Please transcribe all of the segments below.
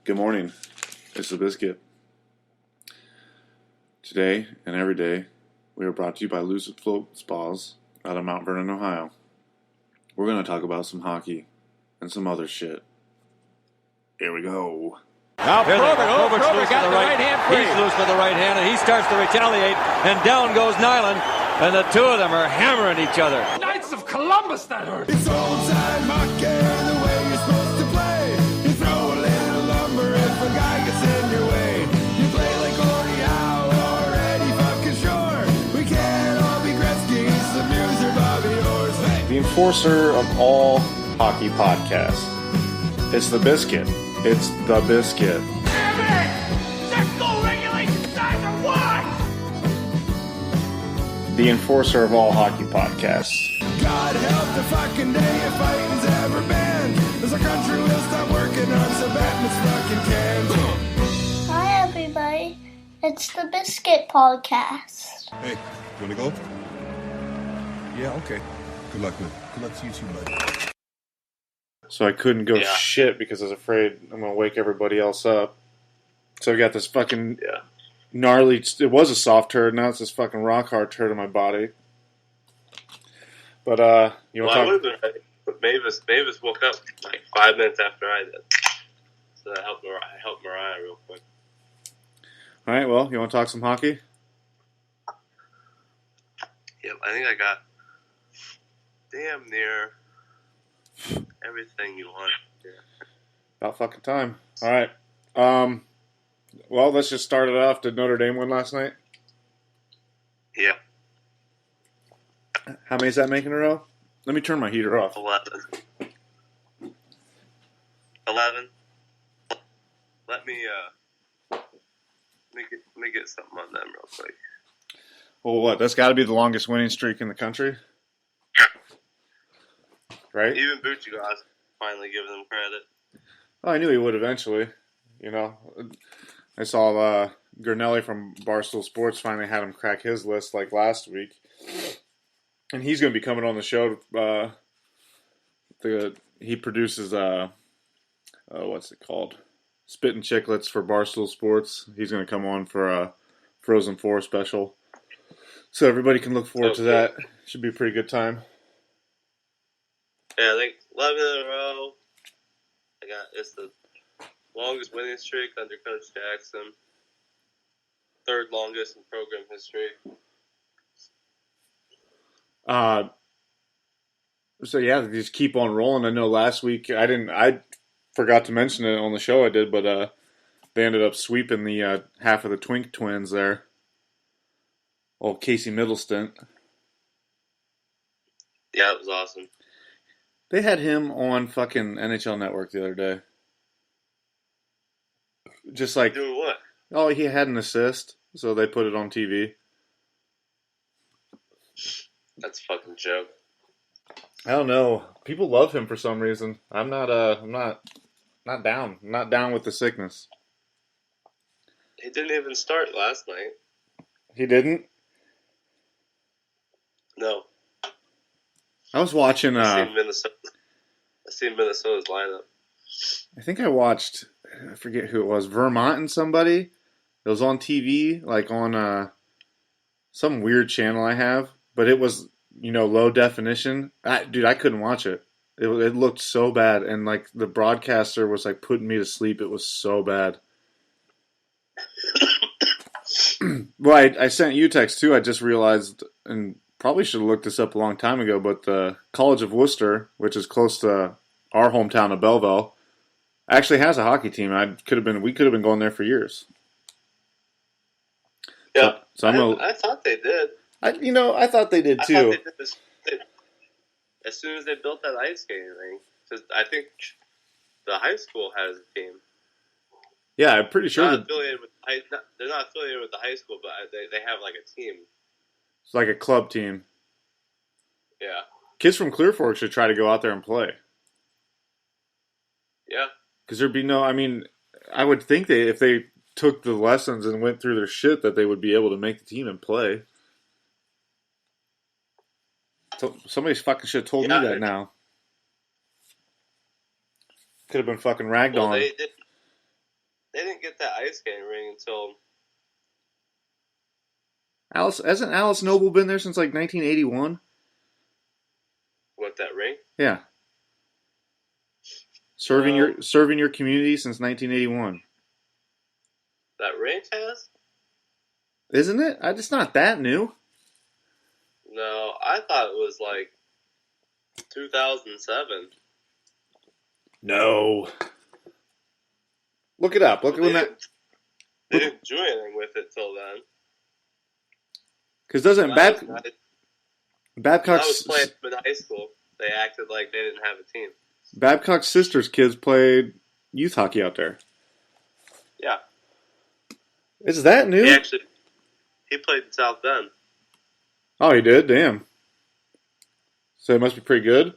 Good morning. It's the Biscuit. Today and every day, we are brought to you by Lucid Float Spas out of Mount Vernon, Ohio. We're going to talk about some hockey and some other shit. Here we go. Now Probert got the right hand free. He's loose with the right hand, and he starts to retaliate, and down goes Nyland, and the two of them are hammering each other. Knights of Columbus, that hurt. It's old-time hockey, the way you're supposed to play. You throw a little lumber if a guy gets in your way. You play like Gordie Howe or Eddie fucking Shore. We can't all be Gretzky, Lemieux, or Bobby Orr. The enforcer of all hockey podcasts. It's the Biscuit. It's the Biscuit. Damn it! Check goal regulation signs are what? The enforcer of all hockey podcasts. God help the fucking day if fighting's ever banned. As our country will stop working on Sabatman's fucking cans. Hi, everybody. It's the Biscuit Podcast. Hey, you wanna go? Yeah, okay. Good luck, man. Good luck to you too, buddy. So I couldn't go shit because I was afraid I'm going to wake everybody else up. So I got this fucking gnarly, it was a soft turd, now it's this fucking rock hard turd in my body. But, you want to I would have been ready, but Mavis woke up like 5 minutes after I did. So I helped Mariah real quick. Alright, well, you want to talk some hockey? Yep, I think I got damn near everything you want. Yeah. About fucking time. Alright. Well, let's just start it off. Did Notre Dame win last night? Yeah. How many is that making in a row? Let me turn my heater off. 11. Let me get something on them real quick. Well, what? That's got to be the longest winning streak in the country? Right? Even Buccigross finally giving them credit. Oh, I knew he would eventually. You know, I saw Gurnelli from Barstool Sports finally had him crack his list like last week. And he's going to be coming on the show. He produces, what's it called? Spittin' Chicklets for Barstool Sports. He's going to come on for a Frozen 4 special. So everybody can look forward to that. Should be a pretty good time. Yeah, I think 11 in a row. It's the longest winning streak under Coach Jackson. Third longest in program history. So yeah, they just keep on rolling. I know last week I forgot to mention it on the show I did, but they ended up sweeping the half of the Twink twins there. Old Casey Middleston. Yeah, it was awesome. They had him on fucking NHL Network the other day. Just like... Doing what? Oh, he had an assist, so they put it on TV. That's a fucking joke. I don't know. People love him for some reason. I'm not down. I'm not down with the sickness. He didn't even start last night. He didn't? No. I was watching... I seen Minnesota's lineup. I think I watched... I forget who it was. Vermont and somebody. It was on TV, like on some weird channel I have. But it was, low definition. I couldn't watch it. It looked so bad. And, like, the broadcaster was, like, putting me to sleep. It was so bad. Well, I sent you a text, too. I just realized... and probably should have looked this up a long time ago, but the College of Wooster, which is close to our hometown of Belleville, actually has a hockey team. We could have been going there for years. Yeah, so I thought they did. I thought they did too. As soon as they built that ice skating rink, because I think the high school has a team. Yeah, I'm pretty sure. They're not affiliated with the high school, but they have like a team. It's like a club team. Yeah. Kids from Clear Fork should try to go out there and play. Yeah. Because there'd be I would think if they took the lessons and went through their shit that they would be able to make the team and play. So somebody fucking should have told me that now. Could have been fucking ragged on. They did. didn't get that ice skating ring until... Hasn't Alice Noble been there since like 1981? What, that ring? Yeah. Serving your community since 1981. That ring has? Isn't it? It's not that new. No, I thought it was like 2007. No. Look it up. Look at when that. They didn't do anything with it till then. Because doesn't Babcock's... I was playing in high school. They acted like they didn't have a team. Babcock's sister's kids played youth hockey out there. Yeah. Is that new? He played in South Bend. Oh, he did? Damn. So it must be pretty good?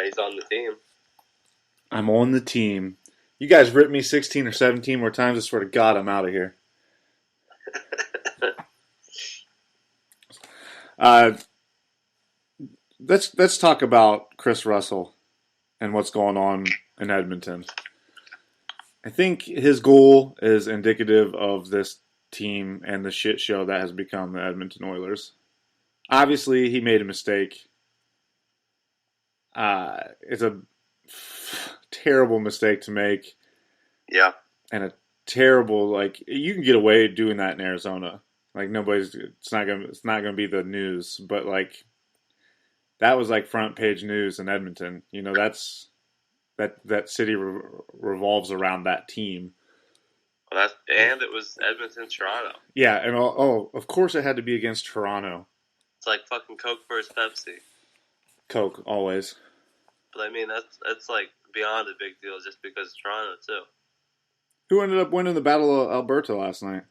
He's on the team. I'm on the team. You guys ripped me 16 or 17 more times. I swear to God, I'm out of here. Let's talk about Kris Russell and what's going on in Edmonton. I think his goal is indicative of this team and the shit show that has become the Edmonton Oilers. Obviously, he made a mistake. It's a terrible mistake to make. Yeah. And a terrible, you can get away doing that in Arizona. It's not gonna be the news, but that was front page news in Edmonton. You know, that city revolves around that team. Well, and it was Edmonton, Toronto. Yeah, and of course it had to be against Toronto. It's like fucking Coke versus Pepsi. Coke, always. But I mean, that's beyond a big deal just because of Toronto, too. Who ended up winning the Battle of Alberta last night?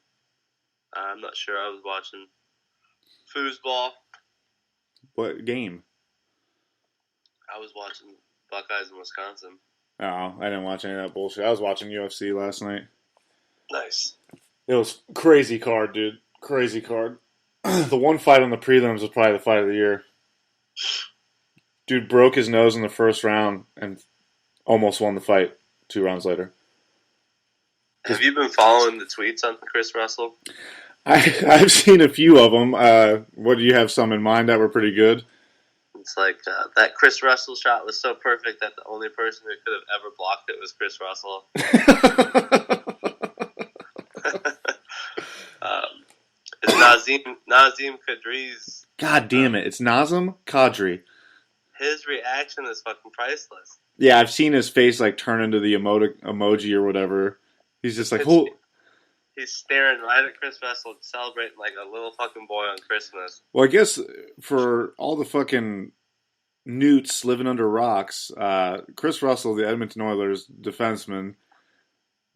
I'm not sure. I was watching foosball. What game? I was watching Buckeyes in Wisconsin. Oh, I didn't watch any of that bullshit. I was watching UFC last night. Nice. It was crazy card, dude. Crazy card. The one fight on the prelims was probably the fight of the year. Dude broke his nose in the first round and almost won the fight 2 rounds later. Have you been following the tweets on Kris Russell? I've seen a few of them. What do you have some in mind that were pretty good? It's that Kris Russell shot was so perfect that the only person who could have ever blocked it was Kris Russell. It's Nazem Kadri's... God damn it. It's Nazem Kadri. His reaction is fucking priceless. Yeah, I've seen his face turn into the emoji or whatever. He's just He's staring right at Kris Russell, celebrating like a little fucking boy on Christmas. Well, I guess for all the fucking newts living under rocks, Kris Russell, the Edmonton Oilers defenseman,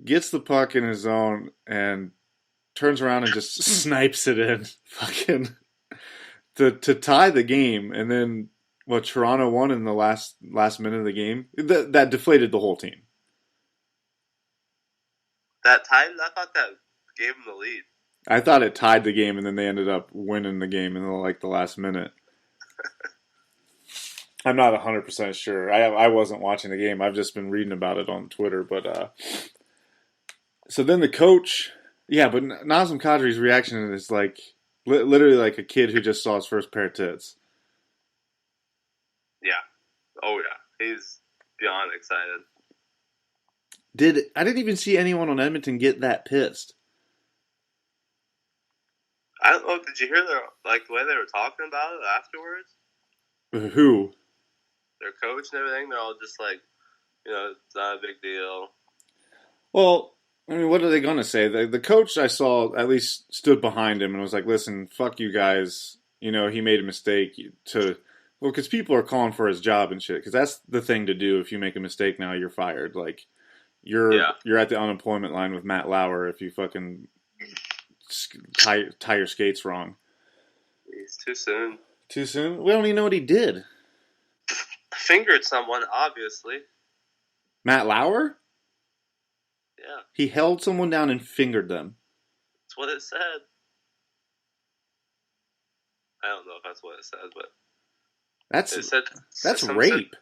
gets the puck in his zone and turns around and just snipes it in, fucking to tie the game. And then Toronto won in the last minute of the game. That deflated the whole team. That tied? I thought that gave him the lead. I thought it tied the game, and then they ended up winning the game in the last minute. I'm not 100% sure. I wasn't watching the game. I've just been reading about it on Twitter. But so then the coach, but Nazem Kadri's reaction is literally like a kid who just saw his first pair of tits. Yeah. Oh yeah. He's beyond excited. I didn't even see anyone on Edmonton get that pissed. I don't know. Did you hear the way they were talking about it afterwards? Who? Their coach and everything. They're all just it's not a big deal. Well, I mean, what are they going to say? The coach I saw at least stood behind him and was like, "Listen, fuck you guys. He made a mistake because people are calling for his job and shit. Because that's the thing to do. If you make a mistake now, you're fired. You're at the unemployment line with Matt Lauer if you fucking tie your skates wrong." It's too soon. Too soon? We don't even know what he did. Fingered someone, obviously. Matt Lauer? Yeah. He held someone down and fingered them. That's what it said. I don't know if that's what it said, but that's rape. It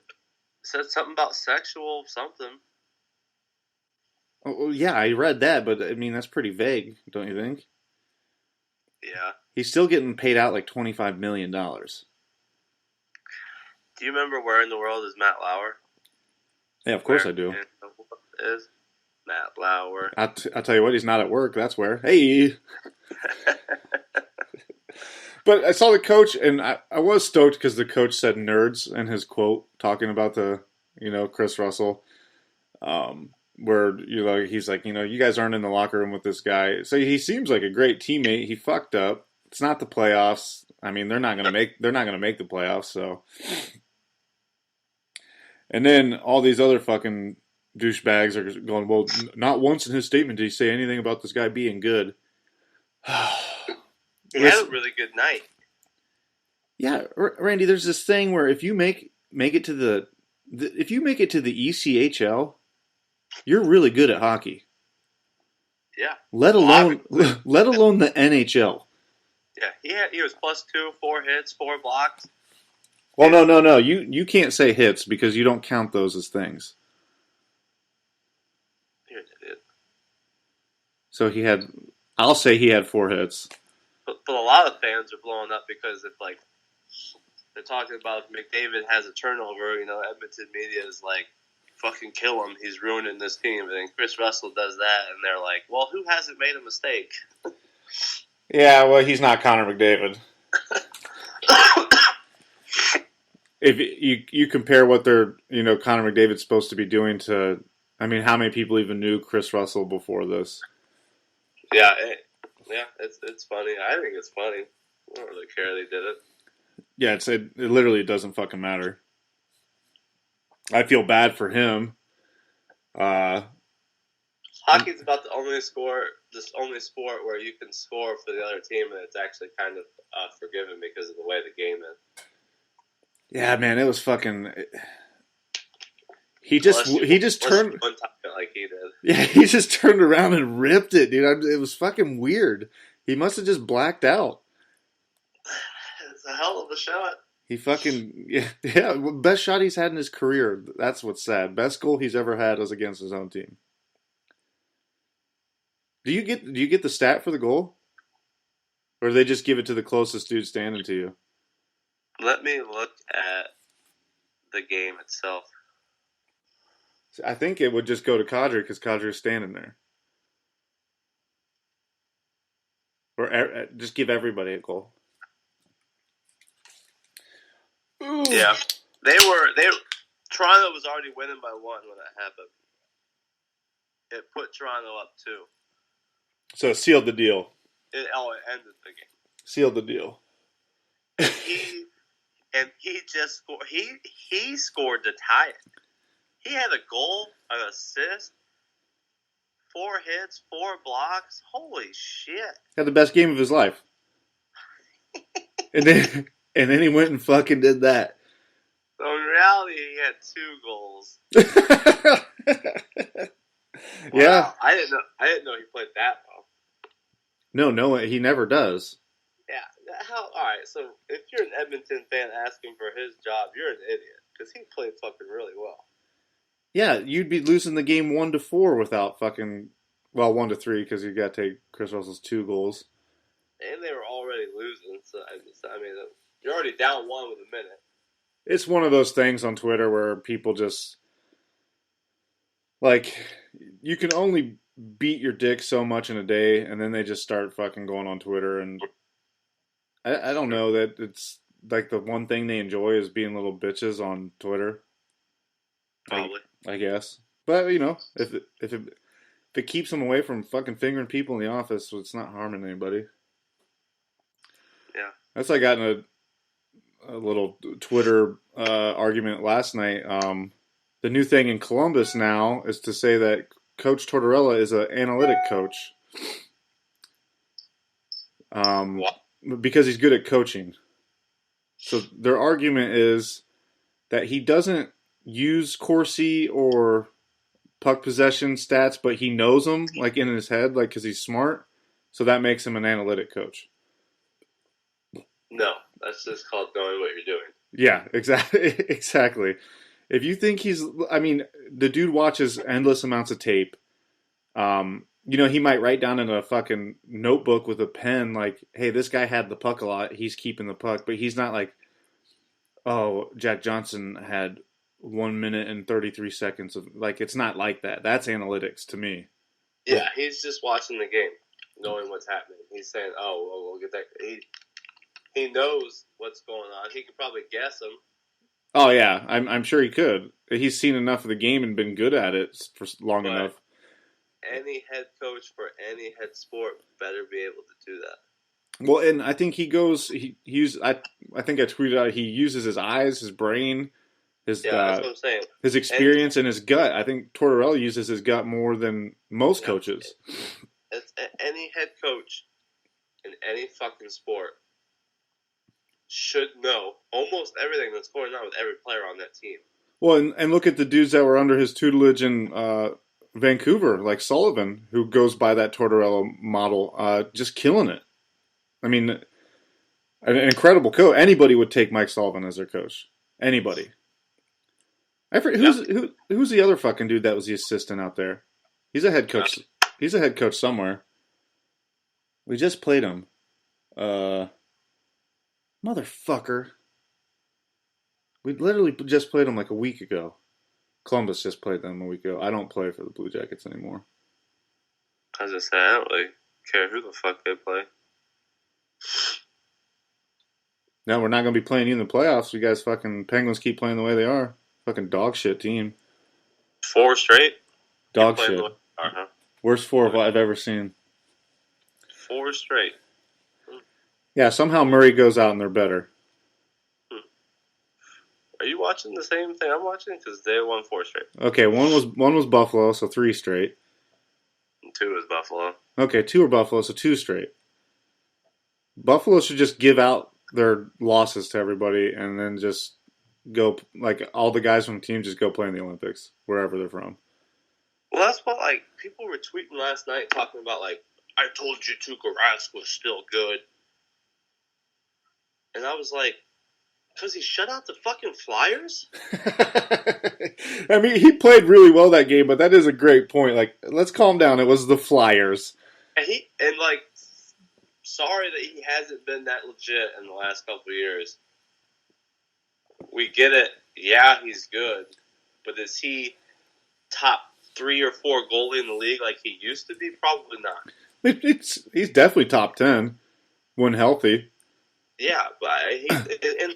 said something about sexual something. Oh, yeah, I read that, but I mean that's pretty vague, don't you think? Yeah. He's still getting paid out like $25 million. Do you remember where in the world is Matt Lauer? Yeah, of course I do. In the world is Matt Lauer? I'll tell you what, he's not at work. That's where. Hey. But I saw the coach, and I was stoked because the coach said nerds in his quote, talking about Kris Russell. Where, he's like, you guys aren't in the locker room with this guy. So he seems like a great teammate. He fucked up. It's not the playoffs. I mean, they're not gonna make the playoffs, so. And then all these other fucking douchebags are going, well, not once in his statement did he say anything about this guy being good. He had a really good night. Yeah, Randy, there's this thing where if you make it to the ECHL, you're really good at hockey. Yeah. Let alone the NHL. Yeah, he was +2, 4 hits, 4 blocks. Well, no. You can't say hits because you don't count those as things. You're an idiot. So I'll say he had 4 hits. But a lot of fans are blowing up because they're talking about if McDavid has a turnover, Edmonton media is like, fucking kill him, he's ruining this team. And then Kris Russell does that, and they're like, well, who hasn't made a mistake? Yeah, well, he's not Connor McDavid. If you compare what they're, Connor McDavid's supposed to be doing to, I mean, how many people even knew Kris Russell before this? Yeah, it's funny. I think it's funny. I don't really care they did it. Yeah, it literally doesn't fucking matter. I feel bad for him. Hockey's about the only sport where you can score for the other team, and it's actually kind of forgiven because of the way the game is. Yeah, man, it was fucking. He just turned one time like he did. Yeah, he just turned around and ripped it, dude. It was fucking weird. He must have just blacked out. It's a hell of a shot. He fucking best shot he's had in his career. That's what's sad. Best goal he's ever had was against his own team. Do you get the stat for the goal? Or do they just give it to the closest dude standing to you? Let me look at the game itself. I think it would just go to Kadri because Kadri's standing there. Or just give everybody a goal. Ooh. Yeah, Toronto was already winning by 1 when that happened. It put Toronto up 2. So it sealed the deal. It ended the game. Sealed the deal. He just scored. He scored to tie it. He had a goal, an assist, 4 hits, 4 blocks. Holy shit! Had the best game of his life. and then he went and fucking did that. So in reality, he had 2 goals. Yeah. Wow. I didn't know he played that well. No, he never does. Yeah. All right. So if you're an Edmonton fan asking for his job, you're an idiot because he played fucking really well. Yeah, you'd be losing the game 1-4 without fucking 1-3 because you got to take Kris Russell's 2 goals. And they were already losing, so I mean, you're already down 1 with a minute. It's one of those things on Twitter where people just like you can only beat your dick so much in a day, and then they just start fucking going on Twitter, and I don't know that it's like the one thing they enjoy is being little bitches on Twitter. Probably. I guess. But, if it keeps them away from fucking fingering people in the office, so it's not harming anybody. Yeah. That's like I got in a little Twitter argument last night. The new thing in Columbus now is to say that Coach Tortorella is an analytic coach. Because he's good at coaching. So their argument is that he doesn't use Corsi or puck possession stats, but he knows them like in his head, like because he's smart. So that makes him an analytic coach. No, that's just called knowing what you're doing. Yeah, exactly. If you think the dude watches endless amounts of tape, He might write down in a fucking notebook with a pen, like, hey, this guy had the puck a lot. He's keeping the puck. But he's not like, oh, Jack Johnson had 1 minute and 33 seconds of, like, it's not like that. That's analytics to me. Yeah, he's just watching the game, knowing what's happening. He's saying, oh, well, we'll get that. He knows what's going on. He could probably guess them. Oh, yeah. I'm sure he could. He's seen enough of the game and been good at it for long enough. Any head coach for any head sport better be able to do that. Well, and I think he goes. I think I tweeted out. He uses his eyes, his brain, that's what I'm saying. His experience, and his gut. I think Tortorella uses his gut more than most coaches. Any head coach in any fucking sport should know almost everything that's going on with every player on that team. Well, and look at the dudes that were under his tutelage in Vancouver, like Sullivan, who goes by that Tortorella model, just killing it. I mean, an incredible coach. Anybody would take Mike Sullivan as their coach. Anybody. Who's the other fucking dude that was the assistant out there? He's a head coach. He's a head coach somewhere. We just played him. Motherfucker. We literally just played him like a week ago. Columbus just played them a week ago. I don't play for the Blue Jackets anymore. I was just saying, I don't really care who the fuck they play. No, we're not going to be playing you in the playoffs. You guys fucking Penguins keep playing the way they are. Fucking dog shit team. 4 straight? Dog shit. Worst 4 I've ever seen. 4 straight. Yeah, somehow Murray goes out and they're better. Are you watching the same thing I'm watching? Because they won 4 straight. Okay, one was Buffalo, so 3 straight. And 2 was Buffalo. Okay, 2 are Buffalo, so 2 straight. Buffalo should just give out their losses to everybody and then just go, like, all the guys from the team just go play in the Olympics, wherever they're from. Well, that's what, like, people were tweeting last night talking about, like, I told you Tuukka Rask was still good. And I was like, because he shut out the fucking Flyers? I mean, he played really well that game, but that is a great point. Like, let's calm down. It was the Flyers. And sorry that he hasn't been that legit in the last couple of years. We get it. Yeah, he's good. But is he top 3 or 4 goalie in the league like he used to be? Probably not. He's definitely top 10 when healthy. Yeah, but and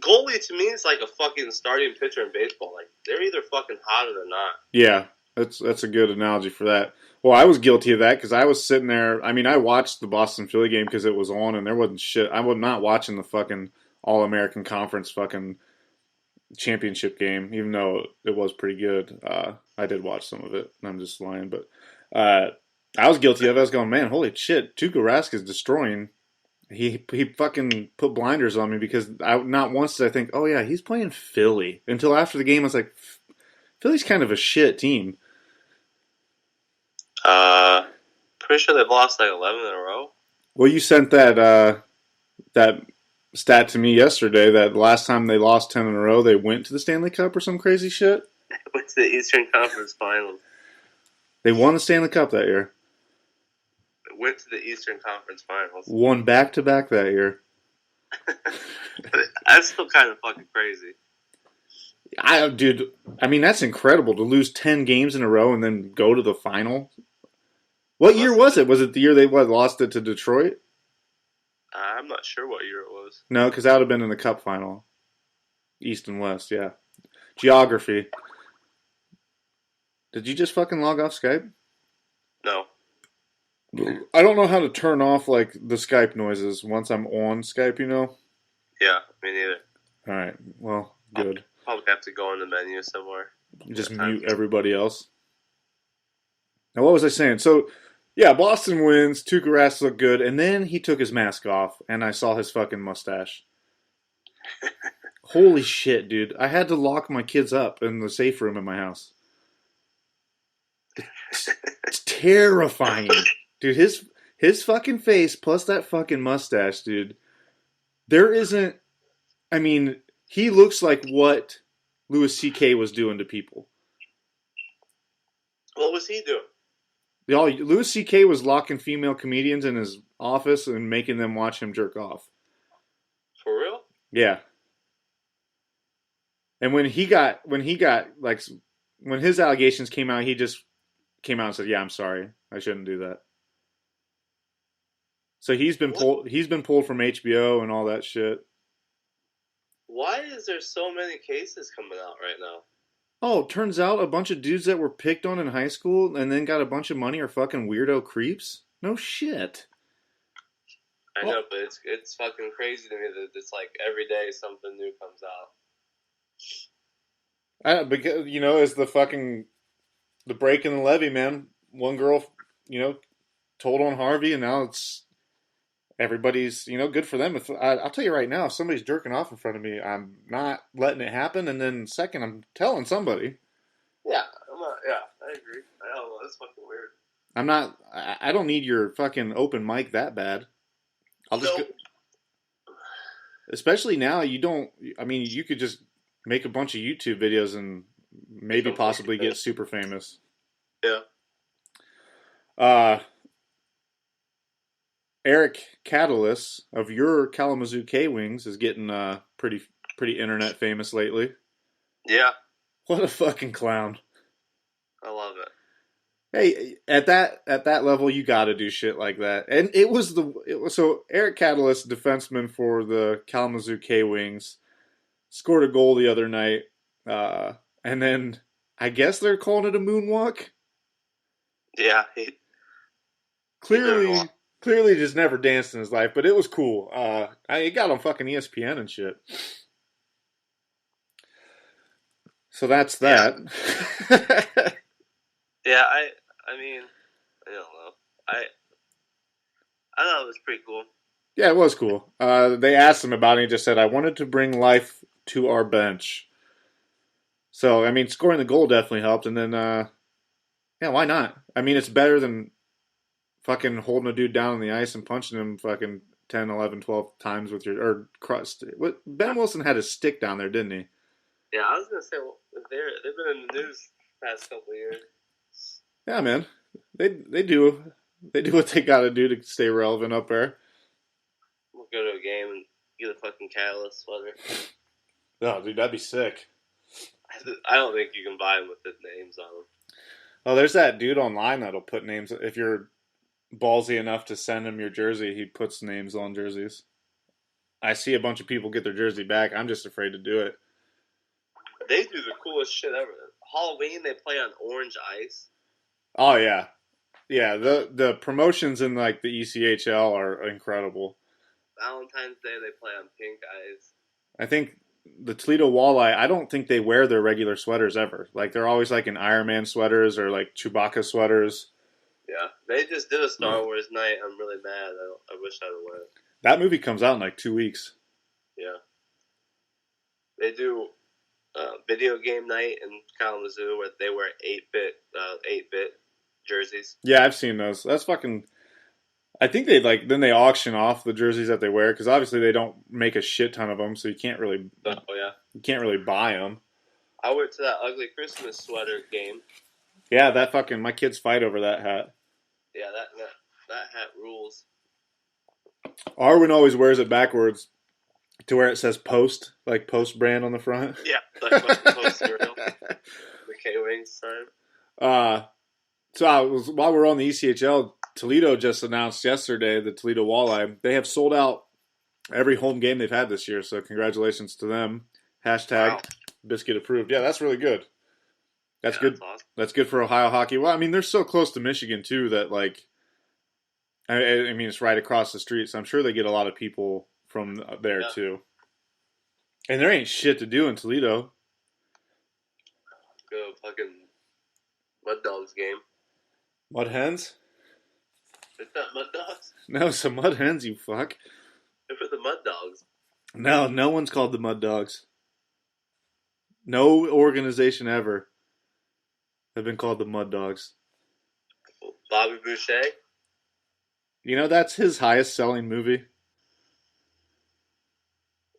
goalie to me is like a fucking starting pitcher in baseball. Like, they're either fucking hot or they're not. Yeah, that's a good analogy for that. Well, I was guilty of that because I was sitting there. I mean, I watched the Boston-Philly game because it was on and there wasn't shit. I was not watching the fucking All-American Conference fucking championship game, even though it was pretty good. I did watch some of it. I'm just lying, but I was guilty of it. I was going, man, holy shit, Tuukka Rask is destroying. He fucking put blinders on me because not once did I think, oh yeah, he's playing Philly. Until after the game, I was like, Philly's kind of a shit team. Pretty sure they've lost like 11 in a row. Well, you sent that stat to me yesterday that the last time they lost 10 in a row, they went to the Stanley Cup or some crazy shit. Went to the Eastern Conference Finals. They won the Stanley Cup that year. Went to the Eastern Conference Finals. Won back-to-back that year. That's still kind of fucking crazy. Dude, I mean, that's incredible to lose 10 games in a row and then go to the final. What year was it? Was it the year they lost it to Detroit? I'm not sure what year it was. No, because that would have been in the Cup final. East and West, yeah. Geography. Did you just fucking log off Skype? No. I don't know how to turn off, like, the Skype noises once I'm on Skype, you know? Yeah, me neither. All right, well, good. I'll probably have to go in the menu somewhere. Just mute everybody else. Now, what was I saying? So, yeah, Boston wins. Tuukka Rask looked good, and then he took his mask off, and I saw his fucking mustache. Holy shit, dude. I had to lock my kids up in the safe room in my house. It's terrifying. Dude, his fucking face plus that fucking mustache, dude. There isn't... I mean, he looks like what Louis C.K. was doing to people. What was he doing? Louis C.K. was locking female comedians in his office and making them watch him jerk off. For real? Yeah. And when his allegations came out, he just came out and said, "Yeah, I'm sorry. I shouldn't do that." So he's been pulled from HBO and all that shit. Why is there so many cases coming out right now? Oh, turns out a bunch of dudes that were picked on in high school and then got a bunch of money are fucking weirdo creeps. No shit. I know, but it's fucking crazy to me that it's like every day something new comes out. Because it's the break in the levee, man. One girl, told on Harvey, and now it's everybody's, good for them. If I'll tell you right now, if somebody's jerking off in front of me, I'm not letting it happen. And then second, I'm telling somebody. Yeah, I agree. I don't know, that's fucking weird. I don't need your fucking open mic that bad. I'll just go. Especially now, you could just make a bunch of YouTube videos and maybe possibly get super famous. Yeah. Eric Kattelus of your Kalamazoo K-Wings is getting pretty internet famous lately. Yeah. What a fucking clown. I love it. Hey, at that level, you got to do shit like that. And it was so Eric Kattelus, defenseman for the Kalamazoo K-Wings, scored a goal the other night, and then I guess they're calling it a moonwalk. Yeah, clearly just never danced in his life, but it was cool. It got on fucking ESPN and shit. So that's that. Yeah, I mean, I don't know. I thought it was pretty cool. Yeah, it was cool. They asked him about it, and he just said, "I wanted to bring life to our bench." So, I mean, scoring the goal definitely helped, and then, yeah, why not? I mean, it's better than fucking holding a dude down on the ice and punching him fucking 10, 11, 12 times with your, or crust. Ben Wilson had his stick down there, didn't he? Yeah, I was going to say, well, they've been in the news the past couple of years. Yeah, man. They do what they got to do to stay relevant up there. We'll go to a game and get a fucking Kattelus sweater. Oh, dude, that'd be sick. I don't think you can buy them with the names on them. Oh, there's that dude online that'll put names. If you're ballsy enough to send him your jersey, he puts names on jerseys. I see a bunch of people get their jersey back. I'm just afraid to do it. They do the coolest shit ever. Halloween, they play on orange ice. Oh, yeah. Yeah, the promotions in, like, the ECHL are incredible. Valentine's Day, they play on pink ice. I think the Toledo Walleye, I don't think they wear their regular sweaters ever. Like, they're always, like, in Iron Man sweaters or, like, Chewbacca sweaters. Yeah. They just did a Star Wars night. I'm really mad. I wish I'd have went. That movie comes out in, like, 2 weeks. Yeah. They do video game night in Kalamazoo where they wear 8-bit jerseys. Yeah, I've seen those. That's fucking... I think then they auction off the jerseys that they wear because obviously they don't make a shit ton of them, so you can't really buy them. I went to that ugly Christmas sweater game. Yeah, that fucking my kids fight over that hat. Yeah, that hat rules. Arwen always wears it backwards to where it says Post, like Post brand on the front. Yeah, like Post cereal. The K-Wings time. So while we're on the ECHL, Toledo just announced yesterday, the Toledo Walleye, they have sold out every home game they've had this year, so congratulations to them. Hashtag Biscuit approved. Yeah, that's really good. That's good. That's awesome. That's good for Ohio hockey. Well, I mean, they're so close to Michigan, too, that, like, I mean, it's right across the street, so I'm sure they get a lot of people from there, too. And there ain't shit to do in Toledo. Go fucking Mud Dogs game. Mud Hens? It's not Mud Dogs? No, some Mud Hens, you fuck. They're for the Mud Dogs. No one's called the Mud Dogs. No organization ever have been called the Mud Dogs. Bobby Boucher? You know, that's his highest selling movie.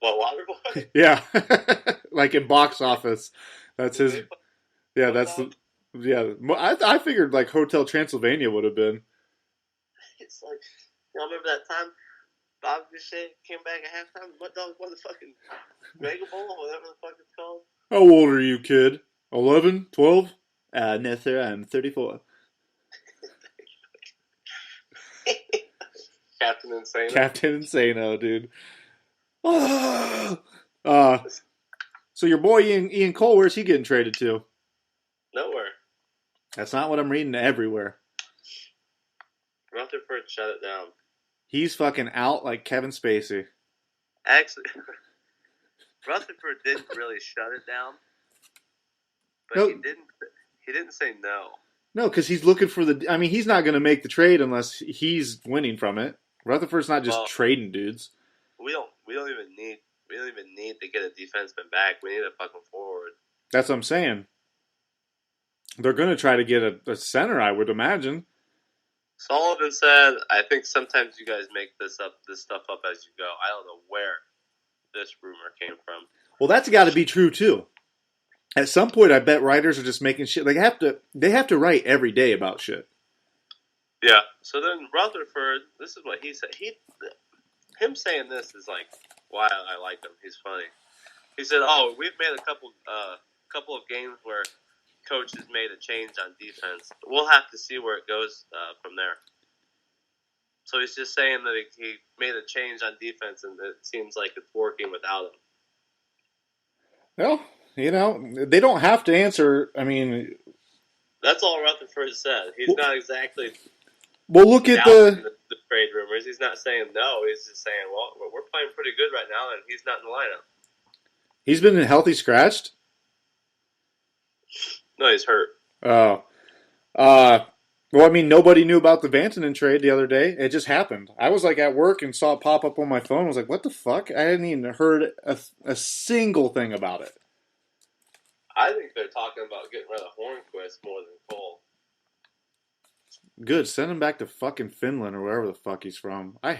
What, Waterboy? Yeah. Like in box office. That's his. Yeah, that's Yeah, I figured like Hotel Transylvania would have been. It's like, y'all remember that time Bob Boucher came back at halftime? What dog won the fucking Mega Bowl, whatever the fuck it's called? How old are you, kid? 11? 12? No, sir, I'm 34. Captain Insano. Captain Insano, dude. So your boy Ian Cole, where's he getting traded to? Nowhere. That's not what I'm reading everywhere. Rutherford shut it down. He's fucking out like Kevin Spacey. Actually, Rutherford didn't really shut it down, but Nope. he didn't say no. No, because he's looking for the. I mean, he's not going to make the trade unless he's winning from it. Rutherford's not just trading dudes. We don't even need to get a defenseman back. We need a fucking forward. That's what I'm saying. They're going to try to get a center, I would imagine. Sullivan said, "I think sometimes you guys make this stuff up as you go. I don't know where this rumor came from." Well, that's got to be true too. At some point, I bet writers are just making shit. They have to write every day about shit. Yeah. So then Rutherford, this is what he said. Him saying this is like why I like him. He's funny. He said, "Oh, we've made a couple of games where coaches made a change on defense. We'll have to see where it goes from there." So he's just saying that he made a change on defense, and it seems like it's working without him. Well, you know, they don't have to answer. I mean, that's all Rutherford said. He's not exactly. Well, look at the trade rumors. He's not saying no. He's just saying, well, we're playing pretty good right now, and he's not in the lineup. He's been healthy scratched? No, he's hurt. Oh. Well, I mean, nobody knew about the Vantanen trade the other day. It just happened. I was like at work and saw it pop up on my phone. I was like, what the fuck? I hadn't even heard a single thing about it. I think they're talking about getting rid of Hornquist more than Cole. Good. Send him back to fucking Finland or wherever the fuck he's from. I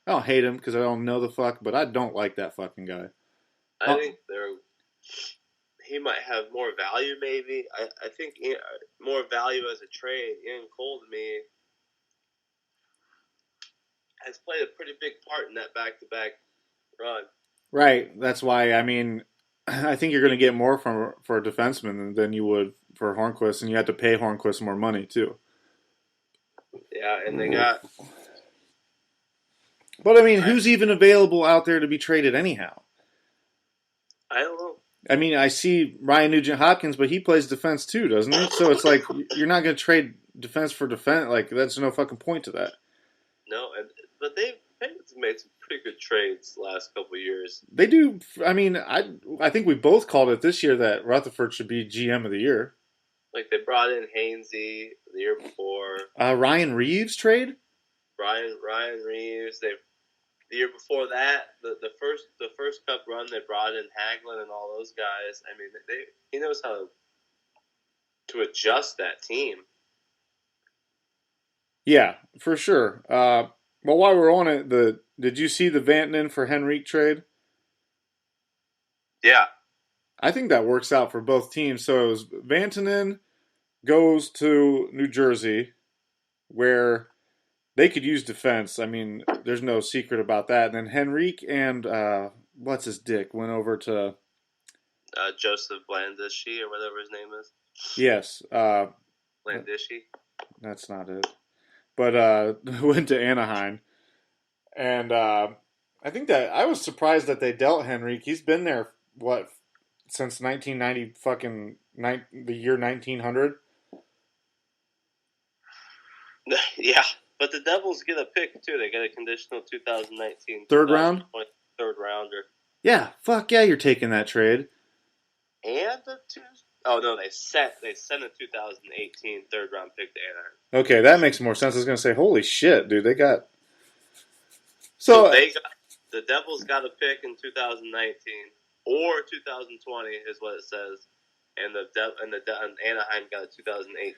don't hate him because I don't know the fuck, but I don't like that fucking guy. I think he might have more value, maybe. I think more value as a trade. Ian Cole, to me, has played a pretty big part in that back-to-back run. Right. That's why, I mean, I think you're going to get more for a defenseman than you would for Hornquist, and you have to pay Hornquist more money, too. Yeah, and they got... But, I mean, who's even available out there to be traded anyhow? I don't know. I mean, I see Ryan Nugent-Hopkins, but he plays defense too, doesn't he? So it's like, you're not going to trade defense for defense. Like, that's no fucking point to that. No, but they've made some pretty good trades the last couple of years. They do. I mean, I think we both called it this year that Rutherford should be GM of the year. Like, they brought in Hainsey the year before. Ryan Reeves trade? Ryan Reeves. The year before that, the first cup run, they brought in Hagelin and all those guys. I mean, he knows how to adjust that team. Yeah, for sure. Well, while we're on it, did you see the Vantanen for Henrique trade? Yeah. I think that works out for both teams. So it was Vantanen goes to New Jersey, where they could use defense. I mean, there's no secret about that. And then Henrique and what's his dick went over to Joseph Blandischi or whatever his name is. Yes, Blandischi. That's not it. But went to Anaheim, and I think that I was surprised that they dealt Henrique. He's been there since 1990 fucking the year 1900. Yeah. But the Devils get a pick, too. They get a conditional 2019 third round? Third rounder. Yeah, fuck yeah, you're taking that trade. And they sent a 2018 third round pick to Anaheim. Okay, that makes more sense. I was going to say, holy shit, dude, they got... The Devils got a pick in 2019 or 2020 is what it says. And Anaheim got a 2018.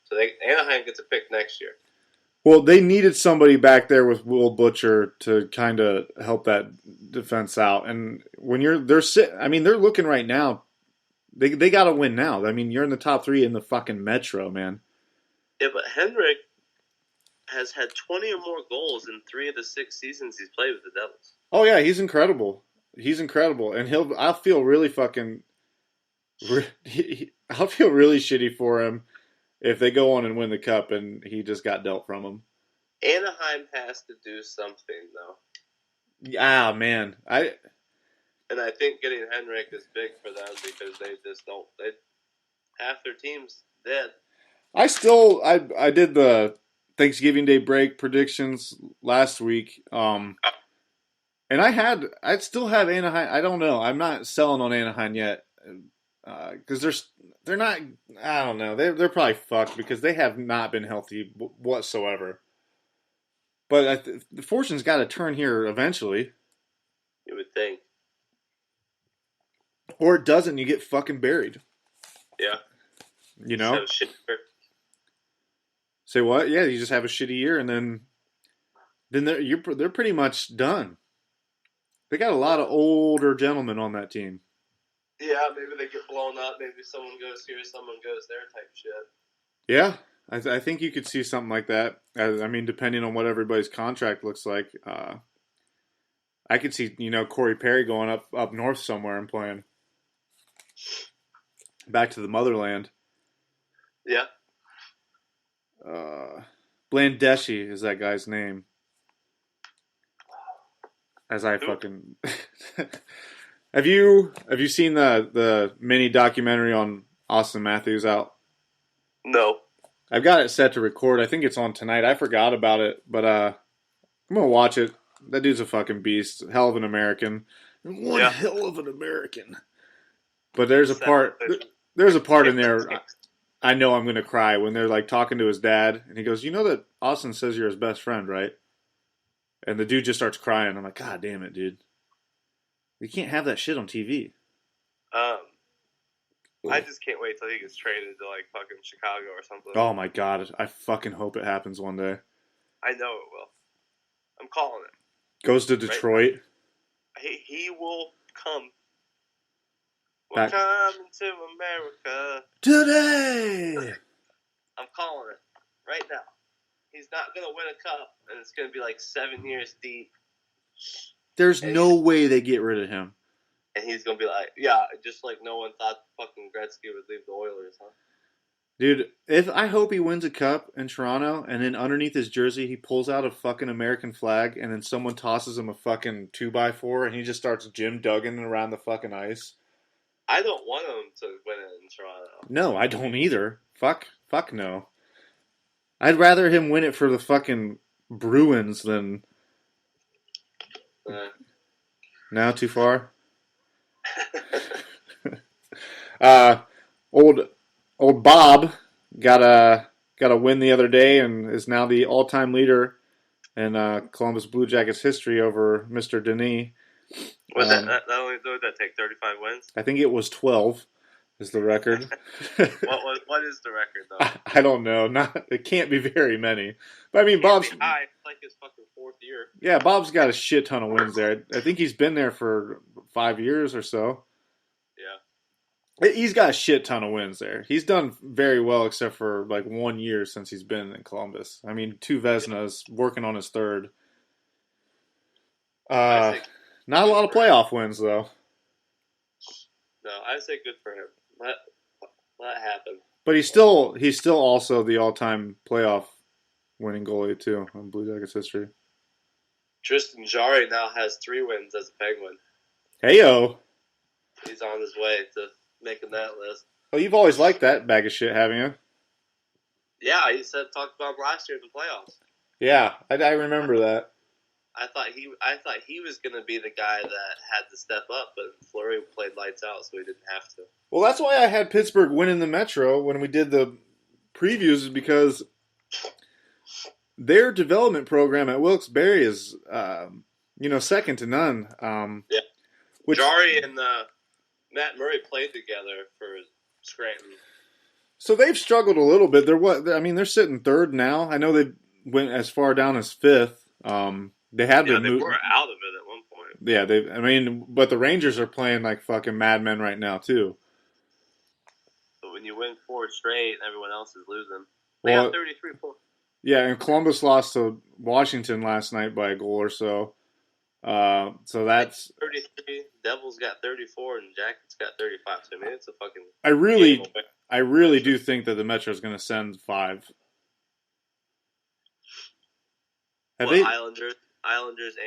So Anaheim gets a pick next year. Well, they needed somebody back there with Will Butcher to kind of help that defense out. And when they're looking right now, They got to win now. I mean, you're in the top 3 in the fucking Metro, man. Yeah, but Henrique has had 20 or more goals in 3 of the 6 seasons he's played with the Devils. Oh yeah, he's incredible. He's incredible, and I'll feel really fucking. I'll feel really shitty for him if they go on and win the cup and he just got dealt from them. Anaheim has to do something though. Yeah, man. And I think getting Henrique is big for them because they just don't. Half their team's dead. I did the Thanksgiving Day break predictions last week. And I'd still have Anaheim. I don't know. I'm not selling on Anaheim yet. Because they're not. I don't know. They're probably fucked because they have not been healthy whatsoever. But the fortune's got to turn here eventually. You would think. Or it doesn't. You get fucking buried. Yeah. You know. Say what? Yeah, you just have a shitty year, and then they're pretty much done. They got a lot of older gentlemen on that team. Yeah, maybe they get blown up. Maybe someone goes here, someone goes there type shit. Yeah, I think you could see something like that. I mean, depending on what everybody's contract looks like. I could see, Corey Perry going up north somewhere and playing. Back to the motherland. Yeah. Blandeschi is that guy's name. As I fucking... Have you seen the mini documentary on Auston Matthews out? No. I've got it set to record. I think it's on tonight. I forgot about it, but I'm gonna watch it. That dude's a fucking beast. Hell of an American. One hell of an American. But there's a part in there I know I'm gonna cry when they're like talking to his dad and he goes, "You know that Auston says you're his best friend, right?" And the dude just starts crying. I'm like, God damn it, dude. You can't have that shit on TV. I just can't wait till he gets traded to like fucking Chicago or something. Oh my god, I fucking hope it happens one day. I know it will. I'm calling it. Goes to Detroit. Right? He will come. Back. We're coming to America today. I'm calling it right now. He's not gonna win a cup, and it's gonna be like 7 years deep. There's no way they get rid of him. And he's going to be like, yeah, just like no one thought fucking Gretzky would leave the Oilers, huh? Dude, I hope he wins a cup in Toronto, and then underneath his jersey, he pulls out a fucking American flag, and then someone tosses him a fucking 2x4, and he just starts Jim Duggan around the fucking ice. I don't want him to win it in Toronto. No, I don't either. Fuck no. I'd rather him win it for the fucking Bruins than... Now too far? Old Bob got a win the other day and is now the all-time leader in Columbus Blue Jackets history over Mr. Denis. Would that take 35 wins? I think it was 12 is the record. What is the record though? I don't know. It can't be very many. But I mean, Bob's high. It's like his fucking 4th year. Yeah, Bob's got a shit ton of wins there. I think he's been there for 5 years or so. Yeah. He's got a shit ton of wins there. He's done very well except for like 1 year since he's been in Columbus. I mean, 2 Vezinas, working on his 3rd. Not a lot of playoff wins though. No, I say good for him. Let happen. But he's still also the all-time playoff winning goalie too in Blue Jackets history. Tristan Jarry now has 3 wins as a Penguin. Heyo. He's on his way to making that list. Well, you've always liked that bag of shit, haven't you? Yeah, he talked about him last year in the playoffs. Yeah, I remember that. I thought he was going to be the guy that had to step up, but Fleury played lights out, so he didn't have to. Well, that's why I had Pittsburgh winning the Metro when we did the previews, is because their development program at Wilkes-Barre is, second to none. Yeah. Jarry and Matt Murray played together for Scranton. So they've struggled a little bit. They're sitting 3rd now. I know they went as far down as 5th. They had they were out of it at one point. Yeah, but the Rangers are playing like fucking madmen right now too. you win 4 straight and everyone else is losing. They Well, got 33 points. Yeah, and Columbus lost to Washington last night by a goal or so. So that's 33. Devils got 34 and Jackets got 35. So I mean, it's a fucking. I really do think that the Metro is going to send 5. Have they? Islanders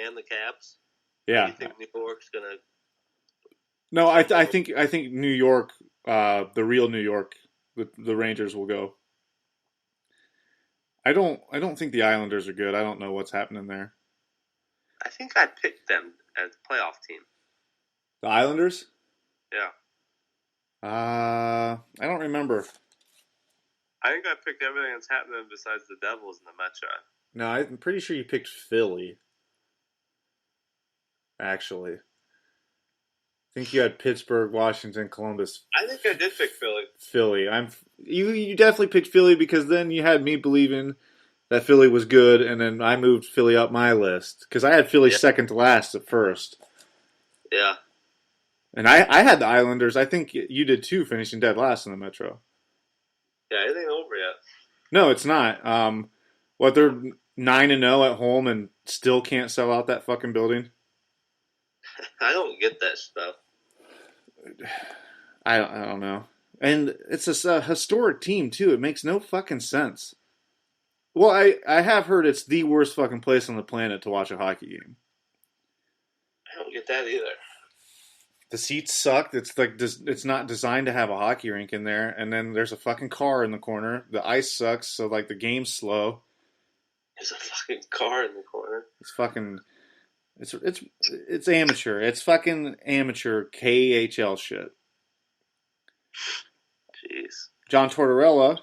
and the Caps. Yeah. You think New York's gonna? No, I think New York, the real New York, the Rangers will go. I don't think the Islanders are good. I don't know what's happening there. I think I picked them as a playoff team. The Islanders? Yeah. I don't remember. I think I picked everything that's happening besides the Devils and the Metro. No, I'm pretty sure you picked Philly. Actually. I think you had Pittsburgh, Washington, Columbus. I think I did pick Philly. Philly. You definitely picked Philly because then you had me believing that Philly was good, and then I moved Philly up my list because I had Philly second to last at first. Yeah. And I had the Islanders. I think you did too, finishing dead last in the Metro. Yeah, it ain't over yet. No, it's not. They're 9-0 at home and still can't sell out that fucking building. I don't get that stuff. I don't know. And it's a historic team, too. It makes no fucking sense. Well, I have heard it's the worst fucking place on the planet to watch a hockey game. I don't get that either. The seats suck. It's like it's not designed to have a hockey rink in there. And then there's a fucking car in the corner. The ice sucks, so like the game's slow. There's a fucking car in the corner. It's fucking... It's amateur. It's fucking amateur KHL shit. Jeez. John Tortorella,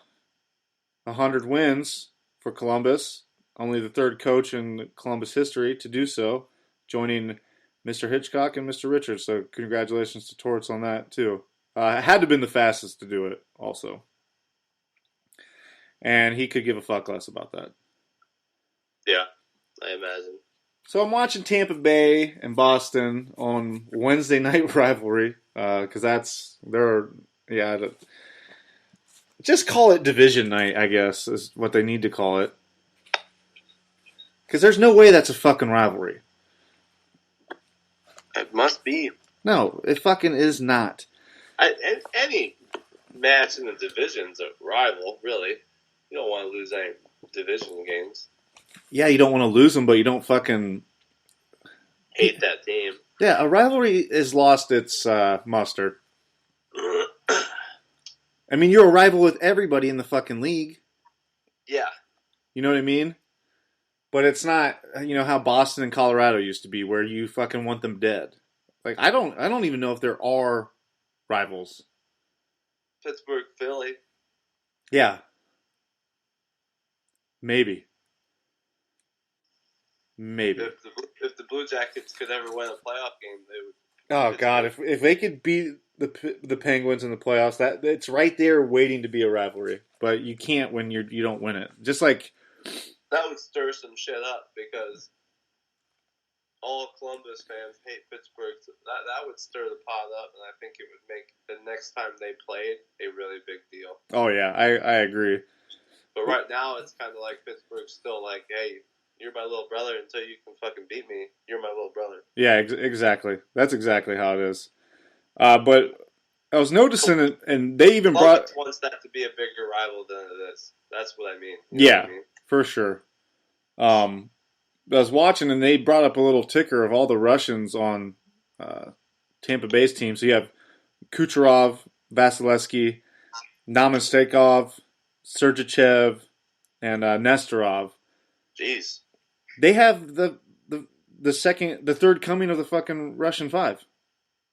100 wins for Columbus. Only the third coach in Columbus history to do so, joining Mr. Hitchcock and Mr. Richards. So congratulations to Torts on that too. Had to have been the fastest to do it also. And he could give a fuck less about that. Yeah, I imagine. So I'm watching Tampa Bay and Boston on Wednesday night rivalry because just call it division night, I guess, is what they need to call it. Because there's no way that's a fucking rivalry. It must be. No, it fucking is not. Any match in the division's a rival, really. You don't want to lose any division games. Yeah, you don't want to lose them, but you don't fucking... hate that team. Yeah, a rivalry has lost its mustard. I mean, you're a rival with everybody in the fucking league. Yeah. You know what I mean? But it's not, how Boston and Colorado used to be, where you fucking want them dead. Like, I don't even know if there are rivals. Pittsburgh, Philly. Yeah. Maybe. If the Blue Jackets could ever win a playoff game, they would. Oh God! If they could beat the Penguins in the playoffs, that it's right there waiting to be a rivalry. But you can't when you don't win it. Just like that would stir some shit up because all Columbus fans hate Pittsburgh. That would stir the pot up, and I think it would make the next time they played a really big deal. Oh yeah, I agree. But right now, it's kind of like Pittsburgh's still like, hey. You're my little brother until you can fucking beat me. You're my little brother. Yeah, exactly. That's exactly how it is. But I was noticing it, and they even brought... wants that to be a bigger rival than it is. That's what I mean. Yeah, I mean? For sure. I was watching, and they brought up a little ticker of all the Russians on Tampa Bay's team. So you have Kucherov, Vasilevsky, Namestnikov, Sergachev, and Nestorov. Jeez. They have the third coming of the fucking Russian Five.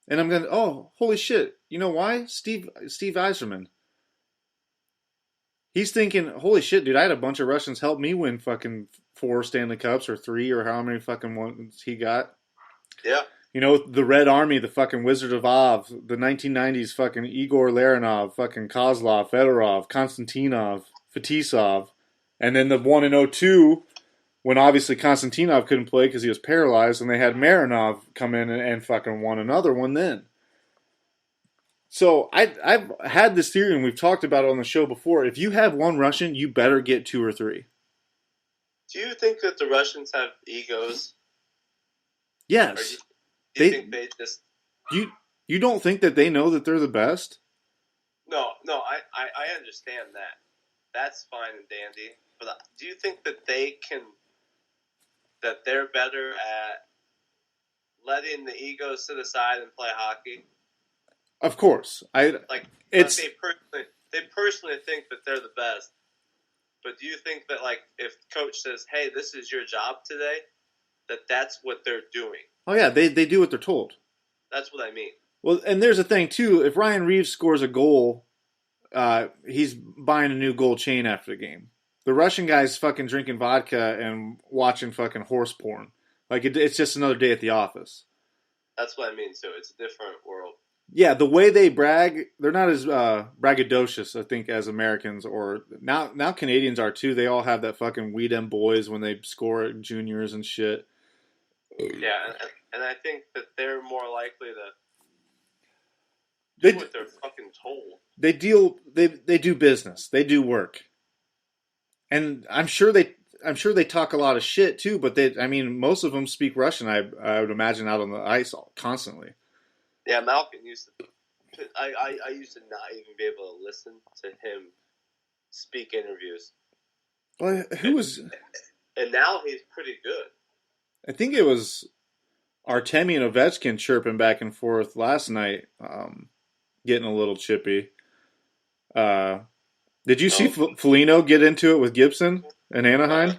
And I'm going, oh, holy shit. You know why? Steve Yzerman. He's thinking, holy shit, dude, I had a bunch of Russians help me win fucking 4 Stanley Cups or 3 or how many fucking ones he got. Yeah. The Red Army, the fucking Wizard of Oz, the 1990s fucking Igor Larionov, fucking Kozlov, Fedorov, Konstantinov, Fetisov. And then the 1 in 02, when obviously Konstantinov couldn't play because he was paralyzed, and they had Marinov come in and fucking won another one then. So I've had this theory, and we've talked about it on the show before. If you have one Russian, you better get 2 or 3. Do you think that the Russians have egos? Yes. Or do you think they just... You don't think that they know that they're the best? No, I understand that. That's fine and dandy. But do you think that they're better at letting the egos to the side and play hockey? Of course. They personally think that they're the best. But do you think that, like, if coach says, hey, this is your job today, that's what they're doing? Oh, yeah, they do what they're told. That's what I mean. Well, and there's a thing, too. If Ryan Reeves scores a goal, he's buying a new gold chain after the game. The Russian guy's fucking drinking vodka and watching fucking horse porn. Like, it's just another day at the office. That's what I mean, too. It's a different world. Yeah, the way they brag, they're not as braggadocious, I think, as Americans, or now Canadians are, too. They all have that fucking we dem boys when they score at juniors and shit. Yeah, and I think that they're more likely to do what they're fucking told. They do business. They do work. And I'm sure they talk a lot of shit too, but most of them speak Russian, I would imagine, out on the ice constantly. Yeah, Malkin used to I used to not even be able to listen to him speak interviews. Well, and now he's pretty good. I think it was Artemi and Ovechkin chirping back and forth last night, getting a little chippy. Did you see Foligno get into it with Gibson in Anaheim?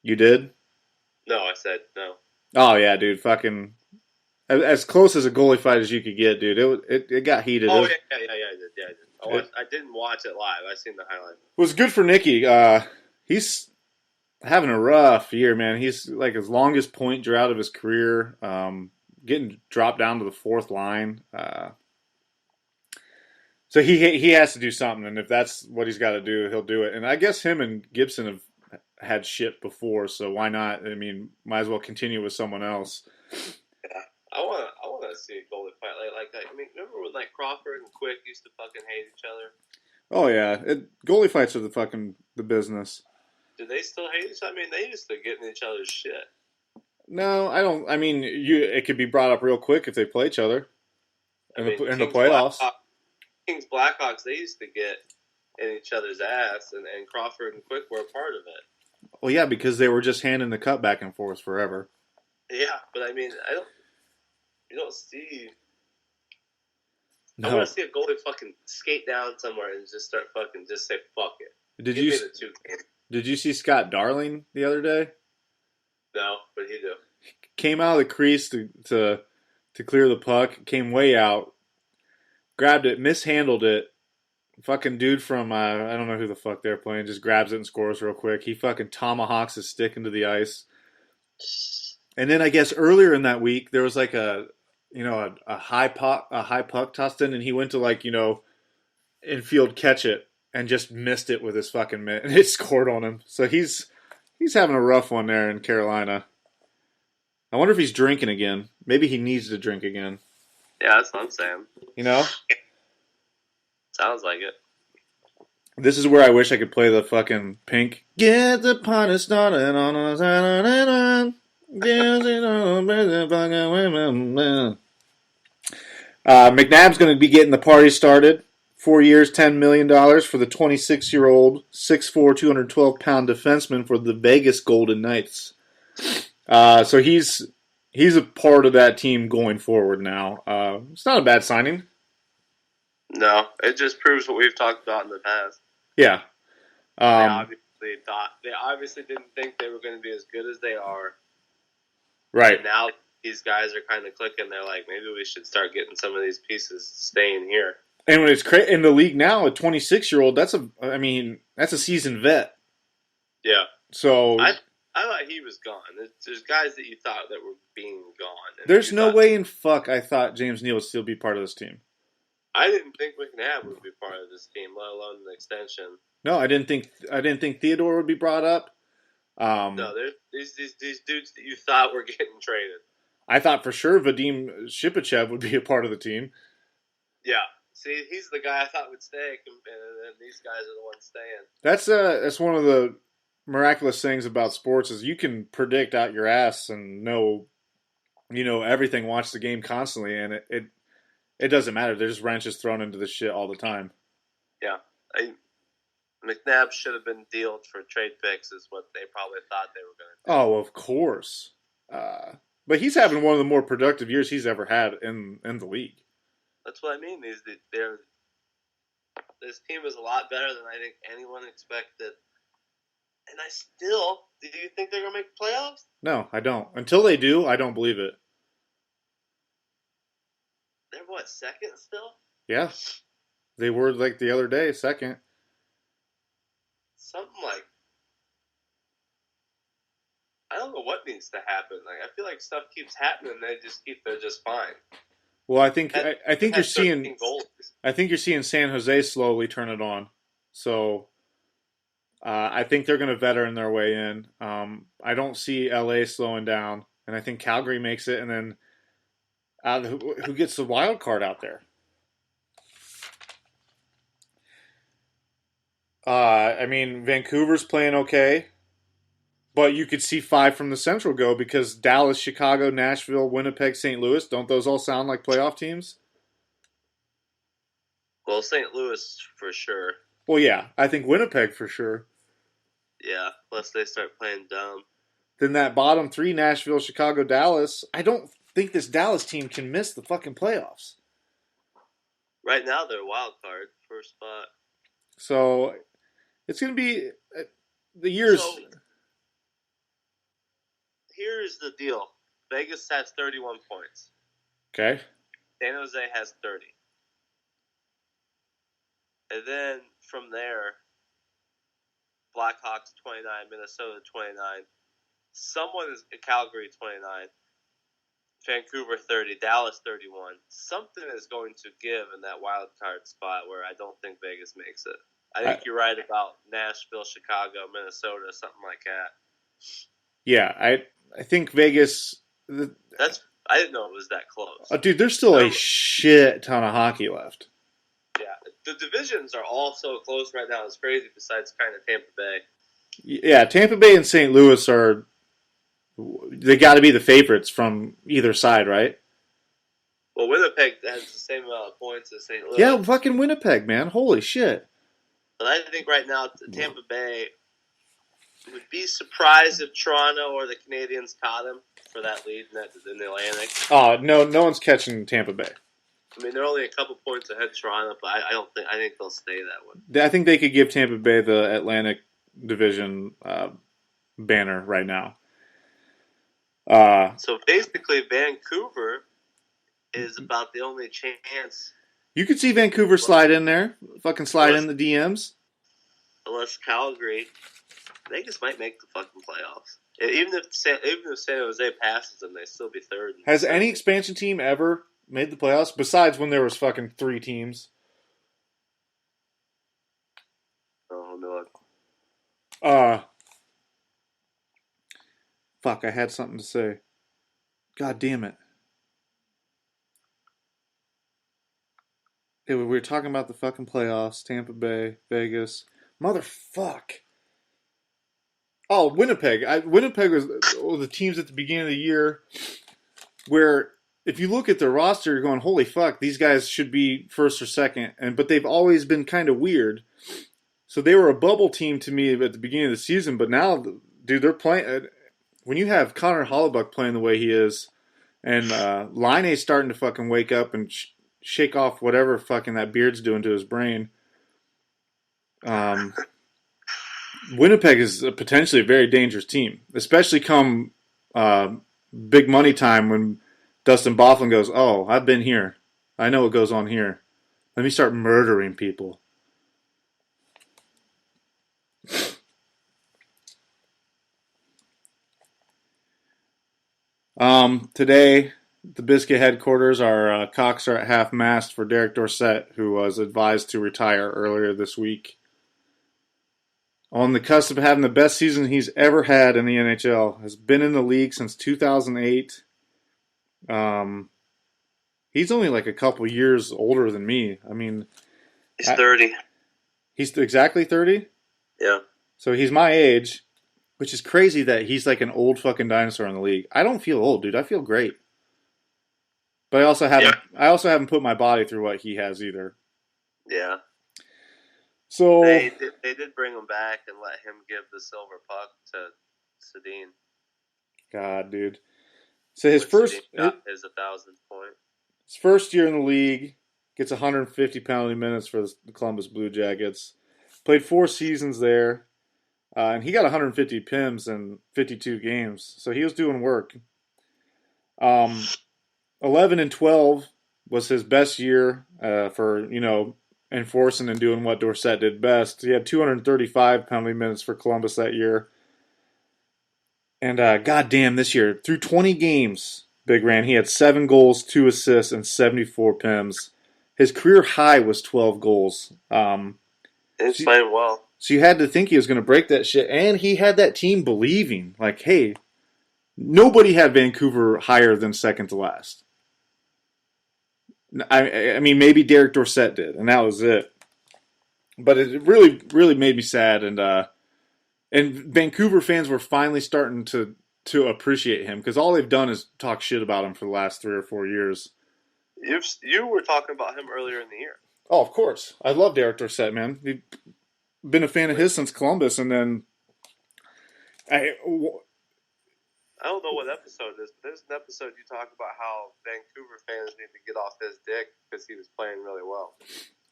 You did? No, I said no. Oh, yeah, dude. Fucking as close as a goalie fight as you could get, dude. It got heated. Oh, yeah, I did. I didn't watch it live. I seen the highlight. It was good for Nicky. He's having a rough year, man. He's like his longest point drought of his career. Getting dropped down to the 4th line. So he has to do something, and if that's what he's got to do, he'll do it. And I guess him and Gibson have had shit before, so why not? I mean, might as well continue with someone else. Yeah. I want to see a goalie fight like that. I mean, remember when like Crawford and Quick used to fucking hate each other? Oh yeah, goalie fights are the business. Do they still hate each other? I mean, they used to get in each other's shit. No, I don't. I mean, it could be brought up real quick if they play each other in the playoffs. Kings Blackhawks, they used to get in each other's ass, and Crawford and Quick were a part of it. Well, yeah, because they were just handing the cup back and forth forever. Yeah, but I mean, you don't see. No. I want to see a goalie fucking skate down somewhere and just start fucking just say fuck it. Did you see Scott Darling the other day? No, what did he do? Came out of the crease to clear the puck, came way out, grabbed it, mishandled it. Fucking dude from, I don't know who the fuck they're playing, just grabs it and scores real quick. He fucking tomahawks his stick into the ice. And then I guess earlier in that week, there was like a high puck tossed in, and he went to infield catch it and just missed it with his fucking mitt, and it scored on him. So he's having a rough one there in Carolina. I wonder if he's drinking again. Maybe he needs to drink again. Yeah, that's what I'm saying. You know? Sounds like it. This is where I wish I could play the fucking Pink. Get the party started on a Saturday night. McNabb's going to be getting the party started. 4 years, $10 million for the 26-year-old, 6'4", 212-pound defenseman for the Vegas Golden Knights. So he's a part of that team going forward now. It's not a bad signing. No, it just proves what we've talked about in the past. Yeah. They obviously didn't think they were going to be as good as they are. Right. And now these guys are kind of clicking. They're like, maybe we should start getting some of these pieces staying here. And when it's in the league now, a 26-year-old, that's a seasoned vet. Yeah. So I thought he was gone. There's guys that you thought that were being gone. There's no way in fuck I thought James Neal would still be part of this team. I didn't think Mcnabb would be part of this team, let alone an extension. No, I didn't think Theodore would be brought up. No, there's these dudes that you thought were getting traded. I thought for sure Vadim Shipachev would be a part of the team. Yeah. See, he's the guy I thought would stay, and these guys are the ones staying. That's one of the miraculous things about sports is you can predict out your ass and know, everything, watch the game constantly, and it doesn't matter. There's wrenches thrown into this shit all the time. Yeah. Mcnabb should have been dealed for trade picks is what they probably thought they were going to do. Oh, of course. But he's having one of the more productive years he's ever had in the league. That's what I mean. This team is a lot better than I think anyone expected. And do you think they're going to make the playoffs? No, I don't. Until they do, I don't believe it. They're what, second still? Yeah. They were like the other day, second. Something like, I don't know what needs to happen. Like, I feel like stuff keeps happening and they're just fine. Well, I think you're seeing San Jose slowly turn it on. So I think they're going to veteran their way in. I don't see LA slowing down, and I think Calgary makes it, and then who gets the wild card out there? Vancouver's playing okay, but you could see 5 from the Central go because Dallas, Chicago, Nashville, Winnipeg, St. Louis, don't those all sound like playoff teams? Well, St. Louis for sure. Well, yeah, I think Winnipeg for sure. Yeah, unless they start playing dumb. Then that bottom 3, Nashville, Chicago, Dallas, I don't think this Dallas team can miss the fucking playoffs. Right now, they're a wild card, first spot. So it's going to be the years. So, here's the deal. Vegas has 31 points. Okay. San Jose has 30. And then from there, Blackhawks 29, Minnesota 29. Someone is Calgary 29. Vancouver 30, Dallas 31. Something is going to give in that wild card spot where I don't think Vegas makes it. I think you're right about Nashville, Chicago, Minnesota, something like that. Yeah, I think Vegas. I didn't know it was that close. Oh, dude, there's still a shit ton of hockey left. Yeah, the divisions are all so close right now. It's crazy. Besides, kind of Tampa Bay. Yeah, Tampa Bay and St. Louis are. They got to be the favorites from either side, right? Well, Winnipeg has the same amount of points as St. Louis. Yeah, fucking Winnipeg, man. Holy shit. But I think right now Tampa Bay would be surprised if Toronto or the Canadians caught him for that lead in the Atlantic. Oh, no one's catching Tampa Bay. I mean, they're only a couple points ahead of Toronto, but I think they'll stay that way. I think they could give Tampa Bay the Atlantic Division banner right now. So basically, Vancouver is about the only chance. You could see Vancouver slide in there, fucking slide in the DMs. Unless Calgary, Vegas might make the fucking playoffs. Even if San Jose passes them, they still be third. Has any expansion team ever made the playoffs besides when there was fucking 3 teams? Oh no. Fuck, I had something to say. God damn it. We were talking about the fucking playoffs, Tampa Bay, Vegas. Motherfuck. Oh, Winnipeg. Winnipeg was the teams at the beginning of the year where if you look at their roster, you're going, holy fuck, these guys should be first or second. But they've always been kind of weird. So they were a bubble team to me at the beginning of the season, but now, dude, they're playing. When you have Connor Hellebuyck playing the way he is, and Laine's starting to fucking wake up and shake off whatever fucking that beard's doing to his brain. Winnipeg is potentially a very dangerous team, especially come big money time when Dustin Byfuglien goes, oh, I've been here. I know what goes on here. Let me start murdering people. Today, the Biscuit headquarters, our cocks are at half-mast for Derek Dorsett, who was advised to retire earlier this week. On the cusp of having the best season he's ever had in the NHL, has been in the league since 2008, He's only like a couple years older than me. I mean, He's 30. He's exactly 30? Yeah. So he's my age, which is crazy that he's like an old fucking dinosaur in the league. I don't feel old, dude. I feel great. But I also haven't put my body through what he has either. Yeah. So they did bring him back and let him give the silver puck to Sedin. God, dude. So his first 1,000th point. His first year in the league, gets 150 penalty minutes for the Columbus Blue Jackets. Played 4 seasons there, and he got 150 PIMs in 52 games. So he was doing work. 11 and 12 was his best year for, enforcing and doing what Dorsett did best. He had 235 penalty minutes for Columbus that year. And goddamn, this year, through 20 games, Big Ran, he had 7 goals, 2 assists, and 74 PIMs. His career high was 12 goals. He's playing well. So you had to think he was going to break that shit. And he had that team believing, like, hey, nobody had Vancouver higher than second to last. I mean, maybe Derek Dorsett did, and that was it. But it really, really made me sad. And Vancouver fans were finally starting to appreciate him because all they've done is talk shit about him for the last 3 or 4 years. You were talking about him earlier in the year. Oh, of course. I love Derek Dorsett, man. We've been a fan of his since Columbus, and then I don't know what episode it is, but there's an episode you talk about how Vancouver fans need to get off his dick because he was playing really well.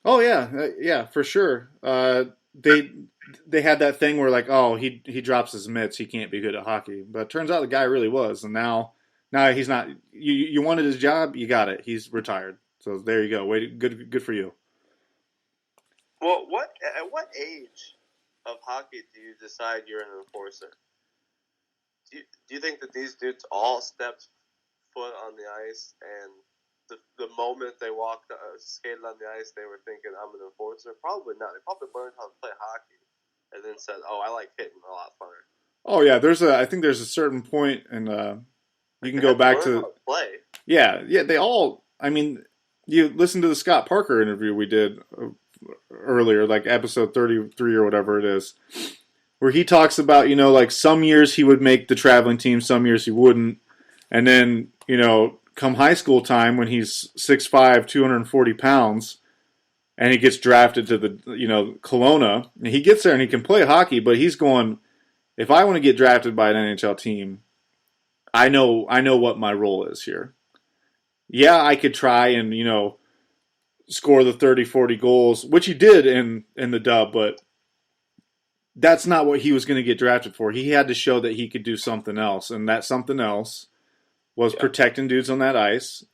Oh yeah, for sure. They had that thing where like, oh, he drops his mitts, he can't be good at hockey. But it turns out the guy really was, and now he's not. You wanted his job, you got it. He's retired, so there you go. Good for you. Well, at what age of hockey do you decide you're an enforcer? Do you think that these dudes all stepped foot on the ice and the moment they skated on the ice, they were thinking, I'm an enforcer? Probably not. They probably learned how to play hockey and then said, oh, I like hitting a lot funner. Oh, yeah. I think there's a certain point, and you can go back to play. Yeah, they all. I mean, you listen to the Scott Parker interview we did earlier, like episode 33 or whatever it is, where he talks about, like some years he would make the traveling team, some years he wouldn't, and then, come high school time when he's 6'5", 240 pounds, and he gets drafted to the, Kelowna, and he gets there and he can play hockey, but he's going, if I want to get drafted by an NHL team, I know what my role is here. Yeah, I could try and, score the 30, 40 goals, which he did in the dub, but that's not what he was going to get drafted for. He had to show that he could do something else, and that something else was protecting dudes on that ice.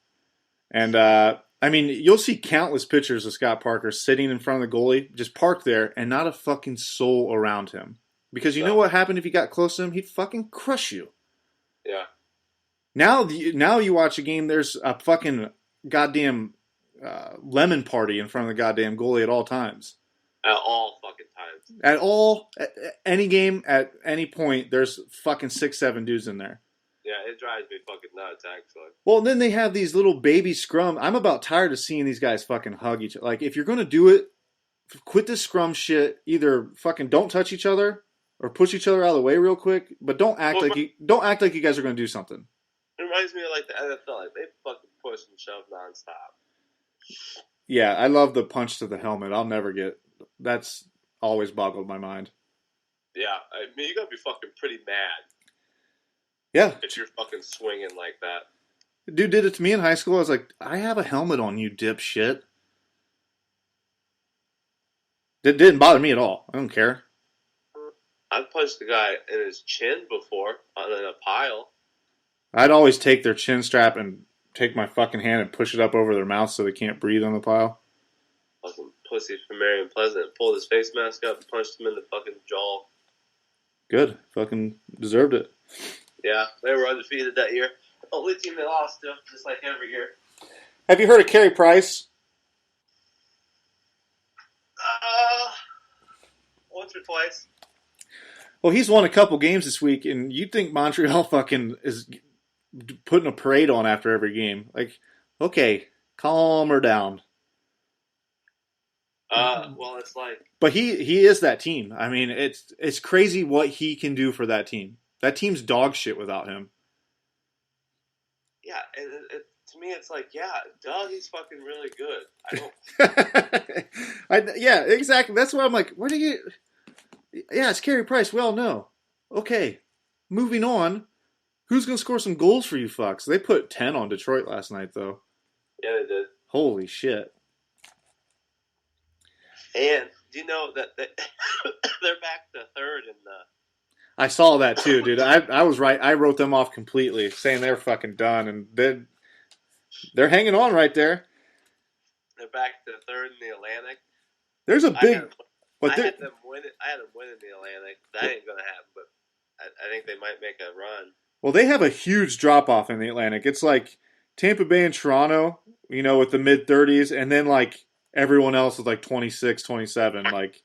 And, I mean, you'll see countless pictures of Scott Parker sitting in front of the goalie, just parked there, and not a fucking soul around him. Because you know what happened if you got close to him? He'd fucking crush you. Yeah. Now you watch a game, there's a fucking goddamn lemon party in front of the goddamn goalie at all times. At all fucking times. At any game, at any point, there's fucking 6-7 dudes in there. Yeah, it drives me fucking nuts, actually. Well, then they have these little baby scrum. I'm about tired of seeing these guys fucking hug each other. Like, if you're going to do it, quit this scrum shit. Either fucking don't touch each other or push each other out of the way real quick, but don't act like you guys are going to do something. It reminds me of like the NFL. Like, they fucking push and shove nonstop. Yeah, I love the punch to the helmet. I'll never get. That's always boggled my mind. Yeah, I mean, you gotta be fucking pretty mad. Yeah. If you're fucking swinging like that. The dude did it to me in high school. I was like, I have a helmet on, you dipshit. It didn't bother me at all. I don't care. I've punched the guy in his chin before on a pile. I'd always take their chin strap and take my fucking hand and push it up over their mouth so they can't breathe on the pile. Fucking pussy from Marion Pleasant. Pulled his face mask up, punched him in the fucking jaw. Good. Fucking deserved it. Yeah, they were undefeated that year. Only team they lost to, just like every year. Have you heard of Carey Price? Once or twice. Well, he's won a couple games this week, and you'd think Montreal fucking is putting a parade on after every game. Like, okay, calm her down. Well, it's like, But he is that team. I mean, it's crazy what he can do for that team. That team's dog shit without him. yeah, and to me, it's like, yeah, duh, he's fucking really good. I don't. Yeah, exactly. That's why I'm like, where do you? Yeah, it's Carey Price. We all know. Okay, moving on. Who's gonna score some goals for you fucks? They put 10 on Detroit last night, though. Yeah, they did. Holy shit! And do you know that they're back to third in the? I saw that too, dude. I was right. I wrote them off completely, saying they're fucking done, and they're hanging on right there. They're back to third in the Atlantic. There's a big. I had them win it. I had them win in the Atlantic. That ain't gonna happen, but I think they might make a run. Well, they have a huge drop off in the Atlantic. It's like Tampa Bay and Toronto, with the mid 30s, and then like everyone else is like 26, 27. Like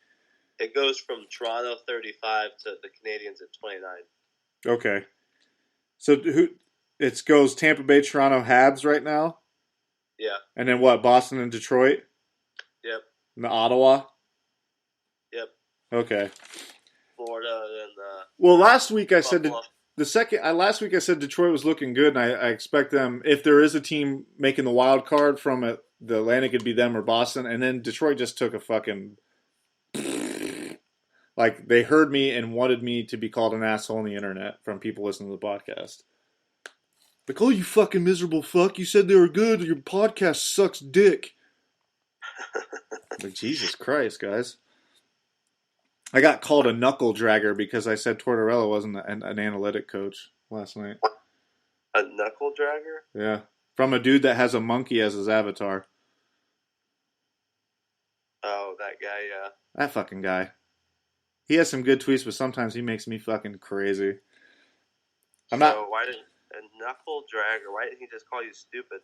it goes from Toronto 35 to the Canadians at 29. Okay, so it goes Tampa Bay, Toronto, Habs right now. Yeah. And then what? Boston and Detroit. Yep. And Ottawa. Yep. Okay. Florida and. Well, last week I said Buffalo. Last week I said Detroit was looking good, and I expect them, if there is a team making the wild card from the Atlantic, it'd be them or Boston. And then Detroit just took a fucking, like, they heard me and wanted me to be called an asshole on the internet from people listening to the podcast. Like, oh, you fucking miserable fuck! You said they were good. Your podcast sucks dick. Like, Jesus Christ, guys. I got called a knuckle dragger because I said Tortorella wasn't an analytic coach last night. A knuckle dragger? Yeah. From a dude that has a monkey as his avatar. Oh, that guy, yeah. That fucking guy. He has some good tweets, but sometimes he makes me fucking crazy. Why didn't a knuckle dragger? Why didn't he just call you stupid?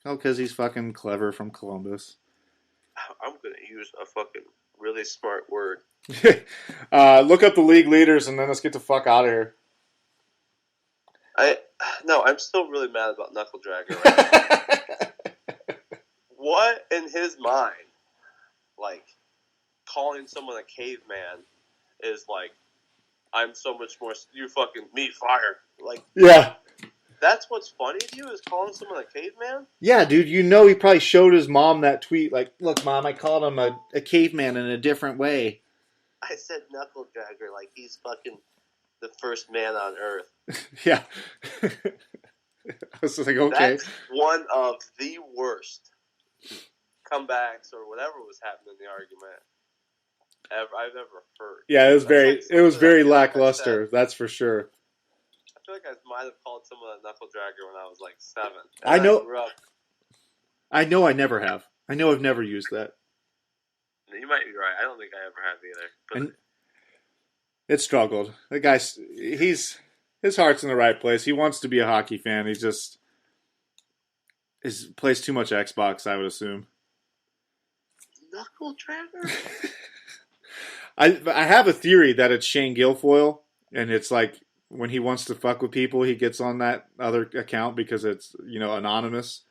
Oh, because he's fucking clever from Columbus. I'm going to use a fucking really smart word. Look up the league leaders and then let's get the fuck out of here. I'm still really mad about Knuckle Dragger right now. What in his mind, like, calling someone a caveman is like, I'm so much more, you fucking, me fired. Like, yeah. That's what's funny to you, is calling someone a caveman? Yeah, dude, he probably showed his mom that tweet, like, look, Mom, I called him a caveman in a different way. I said Knuckle Dragger like he's fucking the first man on Earth. Yeah. I was just like, okay. That's one of the worst comebacks or whatever was happening in the argument I've ever heard. Yeah, it was very lackluster, that's for sure. I feel like I might have called someone a knuckle dragger when I was like 7. I know. I I know I never have. I know I've never used that. You might be right. I don't think I ever have either. But And it struggled. The guy, his heart's in the right place. He wants to be a hockey fan. He just plays too much Xbox, I would assume. Knuckle dragger? I have a theory that it's Shane Guilfoyle, and it's like when he wants to fuck with people, he gets on that other account because it's anonymous.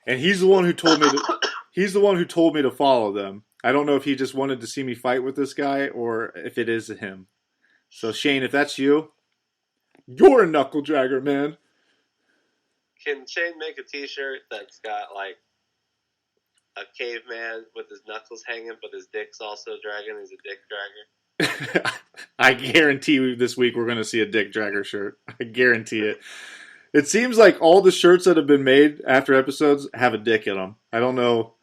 And he's the one who told me to follow them. I don't know if he just wanted to see me fight with this guy or if it is him. So Shane, if that's you, you're a knuckle dragger, man. Can Shane make a T-shirt that's got like a caveman with his knuckles hanging, but his dick's also dragging? He's a dick dragger. I guarantee you this week we're going to see a dick dragger shirt. I guarantee it. It seems like all the shirts that have been made after episodes have a dick in them. I don't know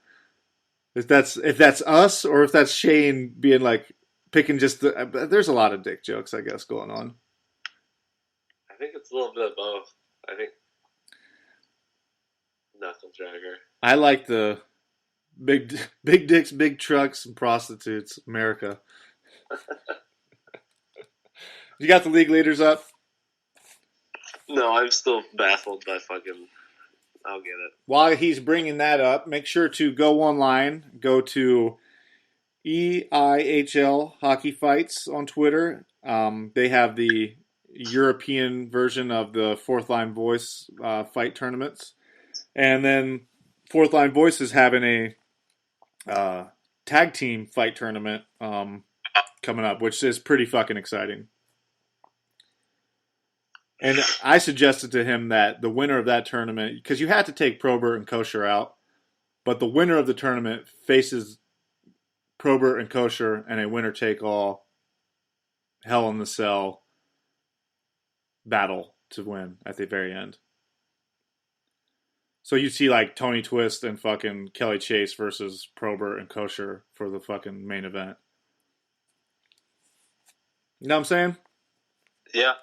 if that's us or if that's Shane being like picking just there's a lot of dick jokes, I guess, going on. I think it's a little bit of both. I think knuckle dragger. I like the big dicks, big trucks, and prostitutes. America. You got the league leaders up? No, I'm still baffled by fucking. I'll get it. While he's bringing that up, make sure to go online. Go to EIHL Hockey Fights on Twitter. They have the European version of the Fourth Line Voice fight tournaments. And then Fourth Line Voice is having a tag team fight tournament coming up, which is pretty fucking exciting. And I suggested to him that the winner of that tournament, because you had to take Probert and Kosher out, but the winner of the tournament faces Probert and Kosher in a winner-take-all Hell in the Cell battle to win at the very end. So you see like Tony Twist and fucking Kelly Chase versus Probert and Kosher for the fucking main event. You know what I'm saying? Yeah.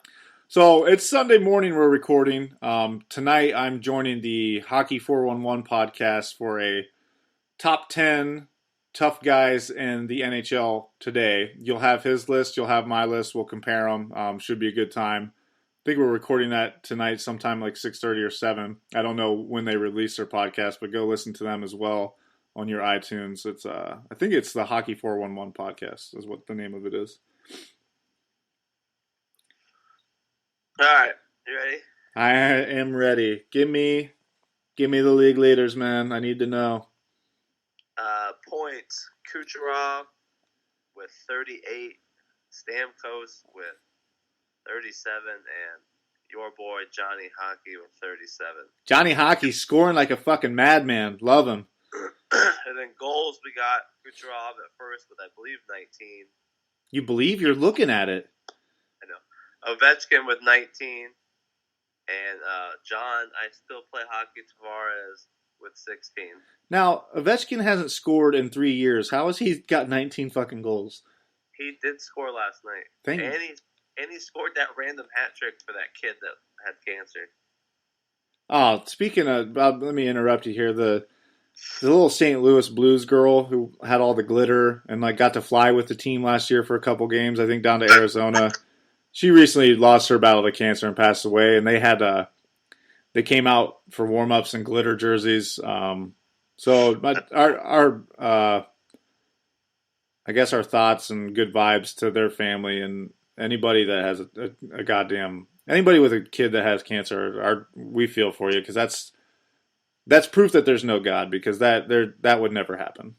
So it's Sunday morning we're recording. Tonight I'm joining the Hockey 411 podcast for a top 10 tough guys in the NHL today. You'll have his list, you'll have my list, we'll compare them. Should be a good time. I think we're recording that tonight sometime like 6:30 or 7. I don't know when they release their podcast, but go listen to them as well on your iTunes. It's I think it's the Hockey 411 podcast is what the name of it is. All right, you ready? I am ready. Give me the league leaders, man. I need to know. Points: Kucherov with 38, Stamkos with 37, and your boy Johnny Hockey with 37. Johnny Hockey scoring like a fucking madman. Love him. And then goals, we got Kucherov at first with, I believe, 19. You believe? You're looking at it. I know. Ovechkin with 19. And John, I still play hockey, Tavares with 16. Now, Ovechkin hasn't scored in 3 years. How has he got 19 fucking goals? He did score last night. And he scored that random hat trick for that kid that had cancer. Oh, speaking of, let me interrupt you here. The little St. Louis Blues girl who had all the glitter and like got to fly with the team last year for a couple games, I think down to Arizona. She recently lost her battle to cancer and passed away, and they came out for warm-ups in glitter jerseys. So our I guess our thoughts and good vibes to their family and anybody that has anybody with a kid that has cancer. We feel for you because that's proof that there's no God, because that would never happen.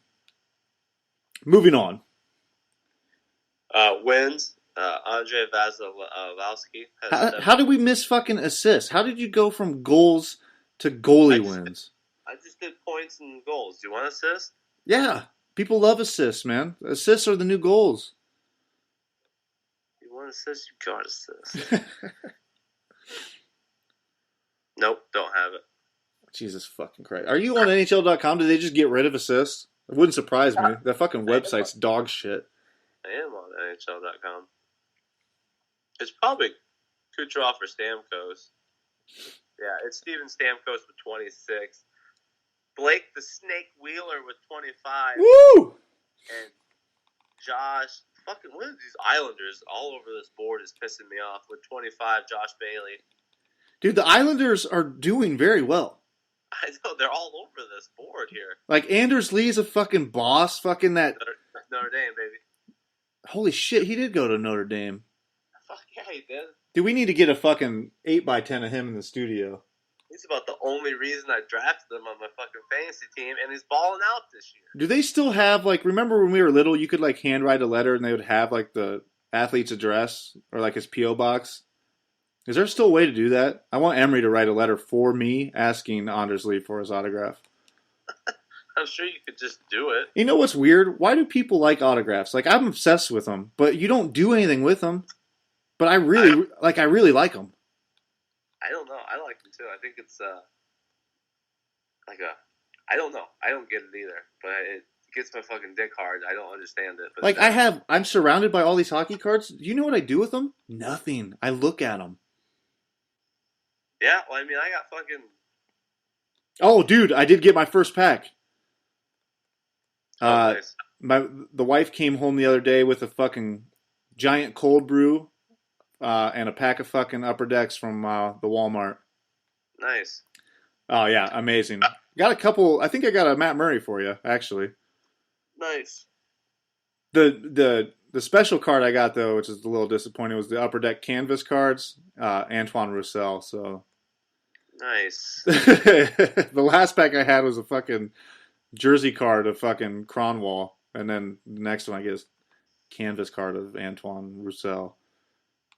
Moving on. Wins. Andrei Vasilevsky. How did we miss fucking assists? How did you go from goals to goalie wins? I just did points and goals. Do you want assists? Yeah. People love assists, man. Assists are the new goals. You want assists? You got assists. Nope, don't have it. Jesus fucking Christ. Are you on NHL.com? Did they just get rid of assists? It wouldn't surprise me. That fucking website's dog shit. I am on NHL.com. It's probably Kucherov or Stamkos. Yeah, it's Steven Stamkos with 26. Blake the Snake Wheeler with 25. Woo! And Josh, fucking, what are these Islanders all over this board is pissing me off with 25, Josh Bailey. Dude, the Islanders are doing very well. I know, they're all over this board here. Like, Anders Lee's a fucking boss, fucking that... Notre Dame, baby. Holy shit, he did go to Notre Dame. Fuck yeah, he did. Dude, we need to get a fucking 8x10 of him in the studio. He's about the only reason I drafted him on my fucking fantasy team, and he's balling out this year. Do they still have, like, remember when we were little, you could, like, handwrite a letter and they would have, like, the athlete's address or, like, his P.O. box? Is there still a way to do that? I want Emery to write a letter for me asking Anders Lee for his autograph. I'm sure you could just do it. You know what's weird? Why do people like autographs? Like, I'm obsessed with them, but you don't do anything with them. But I really like them. I don't know. I like them too. I think it's I don't know. I don't get it either. But it gets my fucking dick hard. I don't understand it. But like, I'm surrounded by all these hockey cards. Do you know what I do with them? Nothing. I look at them. Yeah, well, I mean, I got fucking... Oh, dude, I did get my first pack. Nice. The wife came home the other day with a fucking giant cold brew and a pack of fucking Upper Decks from the Walmart. Nice. Oh, yeah, amazing. Got a couple... I think I got a Matt Murray for you, actually. Nice. The The special card I got, though, which is a little disappointing, was the Upper Deck canvas cards, Antoine Roussel. So Nice. the last pack I had was a fucking jersey card of fucking Cronwall, and then the next one I get is canvas card of Antoine Roussel,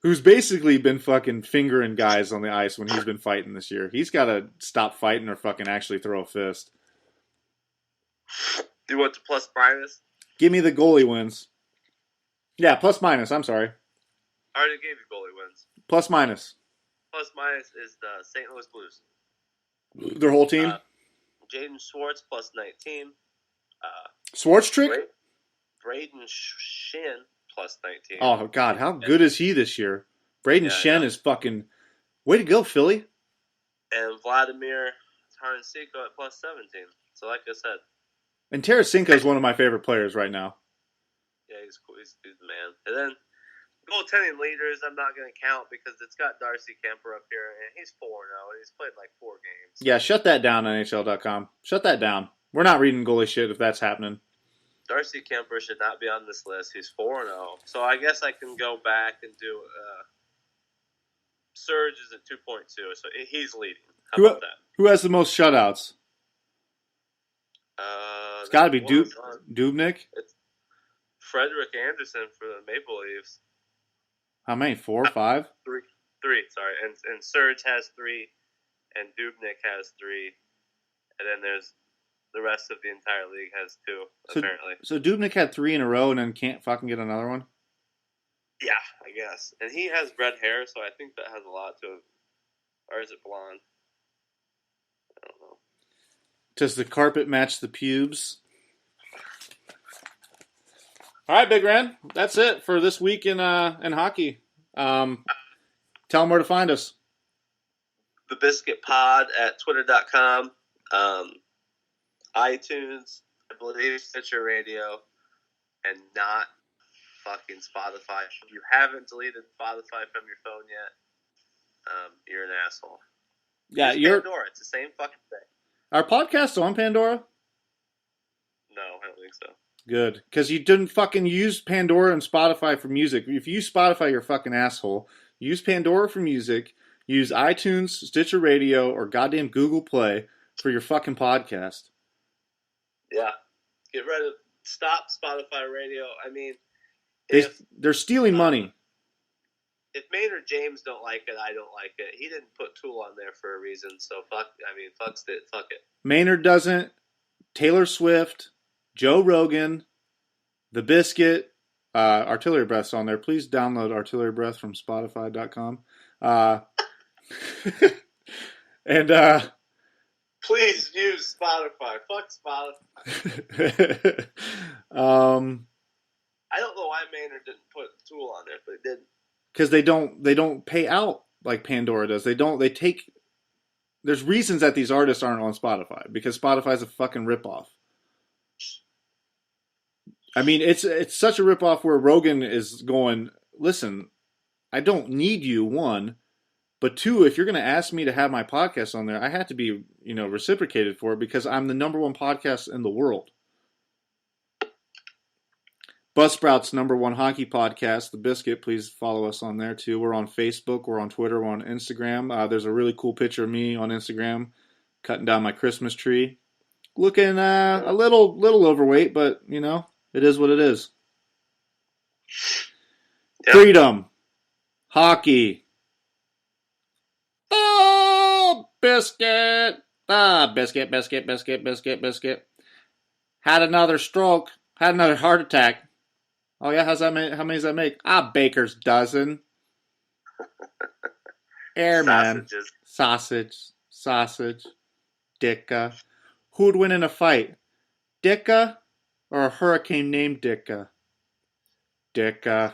who's basically been fucking fingering guys on the ice when he's been fighting this year. He's got to stop fighting or fucking actually throw a fist. Do you want the plus minus? Give me the goalie wins. Yeah, plus minus. I'm sorry. I already gave you goalie wins. Plus minus. Plus minus is the St. Louis Blues. Their whole team? Jaden Schwartz plus 19. Schwartz trick? Braden Shin plus 19. Oh, God. How good is he this year? Braden Shen is fucking... Way to go, Philly. And Vladimir Tarasenko at plus 17. So like I said. And Tarasenko is one of my favorite players right now. Yeah, he's cool. He's the man. And then goaltending leaders, I'm not going to count because it's got Darcy Kemper up here, and he's 4-0, and he's played like 4 games. Yeah, shut that down, NHL.com. Shut that down. We're not reading goalie shit if that's happening. Darcy Kemper should not be on this list. He's 4-0. So I guess I can go back and do Surge is at 2.2, so he's leading. How about that? Who has the most shutouts? It's got to be Dubnyk. It's Frederick Anderson for the Maple Leafs. How many? 4 or 5? Three. Sorry, and Surge has 3, and Dubnyk has 3, and then there's the rest of the entire league has 2. Apparently. So Dubnyk had 3 in a row and then can't fucking get another one. Yeah, I guess. And he has red hair, so I think that has a lot to it. Or is it blonde? I don't know. Does the carpet match the pubes? All right, Big Ren. That's it for this week in hockey. Tell them where to find us. The Biscuit Pod at twitter.com. iTunes, I believe Stitcher Radio, and not fucking Spotify. If you haven't deleted Spotify from your phone yet, you're an asshole. Yeah, it's Pandora. It's the same fucking thing. Our podcast's on Pandora? No, I don't think so. Good. Because you didn't fucking use Pandora and Spotify for music. If you use Spotify, you're a fucking asshole. Use Pandora for music. Use iTunes, Stitcher Radio, or goddamn Google Play for your fucking podcast. Yeah. Stop Spotify Radio. I mean, they're stealing money. If Maynard James don't like it, I don't like it. He didn't put Tool on there for a reason, so fuck it. Maynard doesn't. Taylor Swift, Joe Rogan, The Biscuit, Artillery Breath's on there. Please download Artillery Breath from Spotify.com. And please use Spotify. Fuck Spotify. I don't know why Maynard didn't put Tool on there, but it didn't. Because they don't pay out like Pandora does. There's reasons that these artists aren't on Spotify because Spotify's a fucking ripoff. I mean, it's such a ripoff where Rogan is going, listen, I don't need you, 1, but 2, if you're going to ask me to have my podcast on there, I have to be, reciprocated for it because I'm the number 1 podcast in the world. Buzzsprout's number 1 hockey podcast, The Biscuit. Please follow us on there too. We're on Facebook, we're on Twitter, we're on Instagram. There's a really cool picture of me on Instagram cutting down my Christmas tree. Looking a little overweight, but it is what it is. Yep. Freedom. Hockey. Oh, Biscuit. Biscuit. Had another stroke. Had another heart attack. Oh, yeah? How many does that make? Baker's dozen. Airman. Sausage. Dicka. Who'd win in a fight? Dicka or a hurricane named Dicka? Dicka.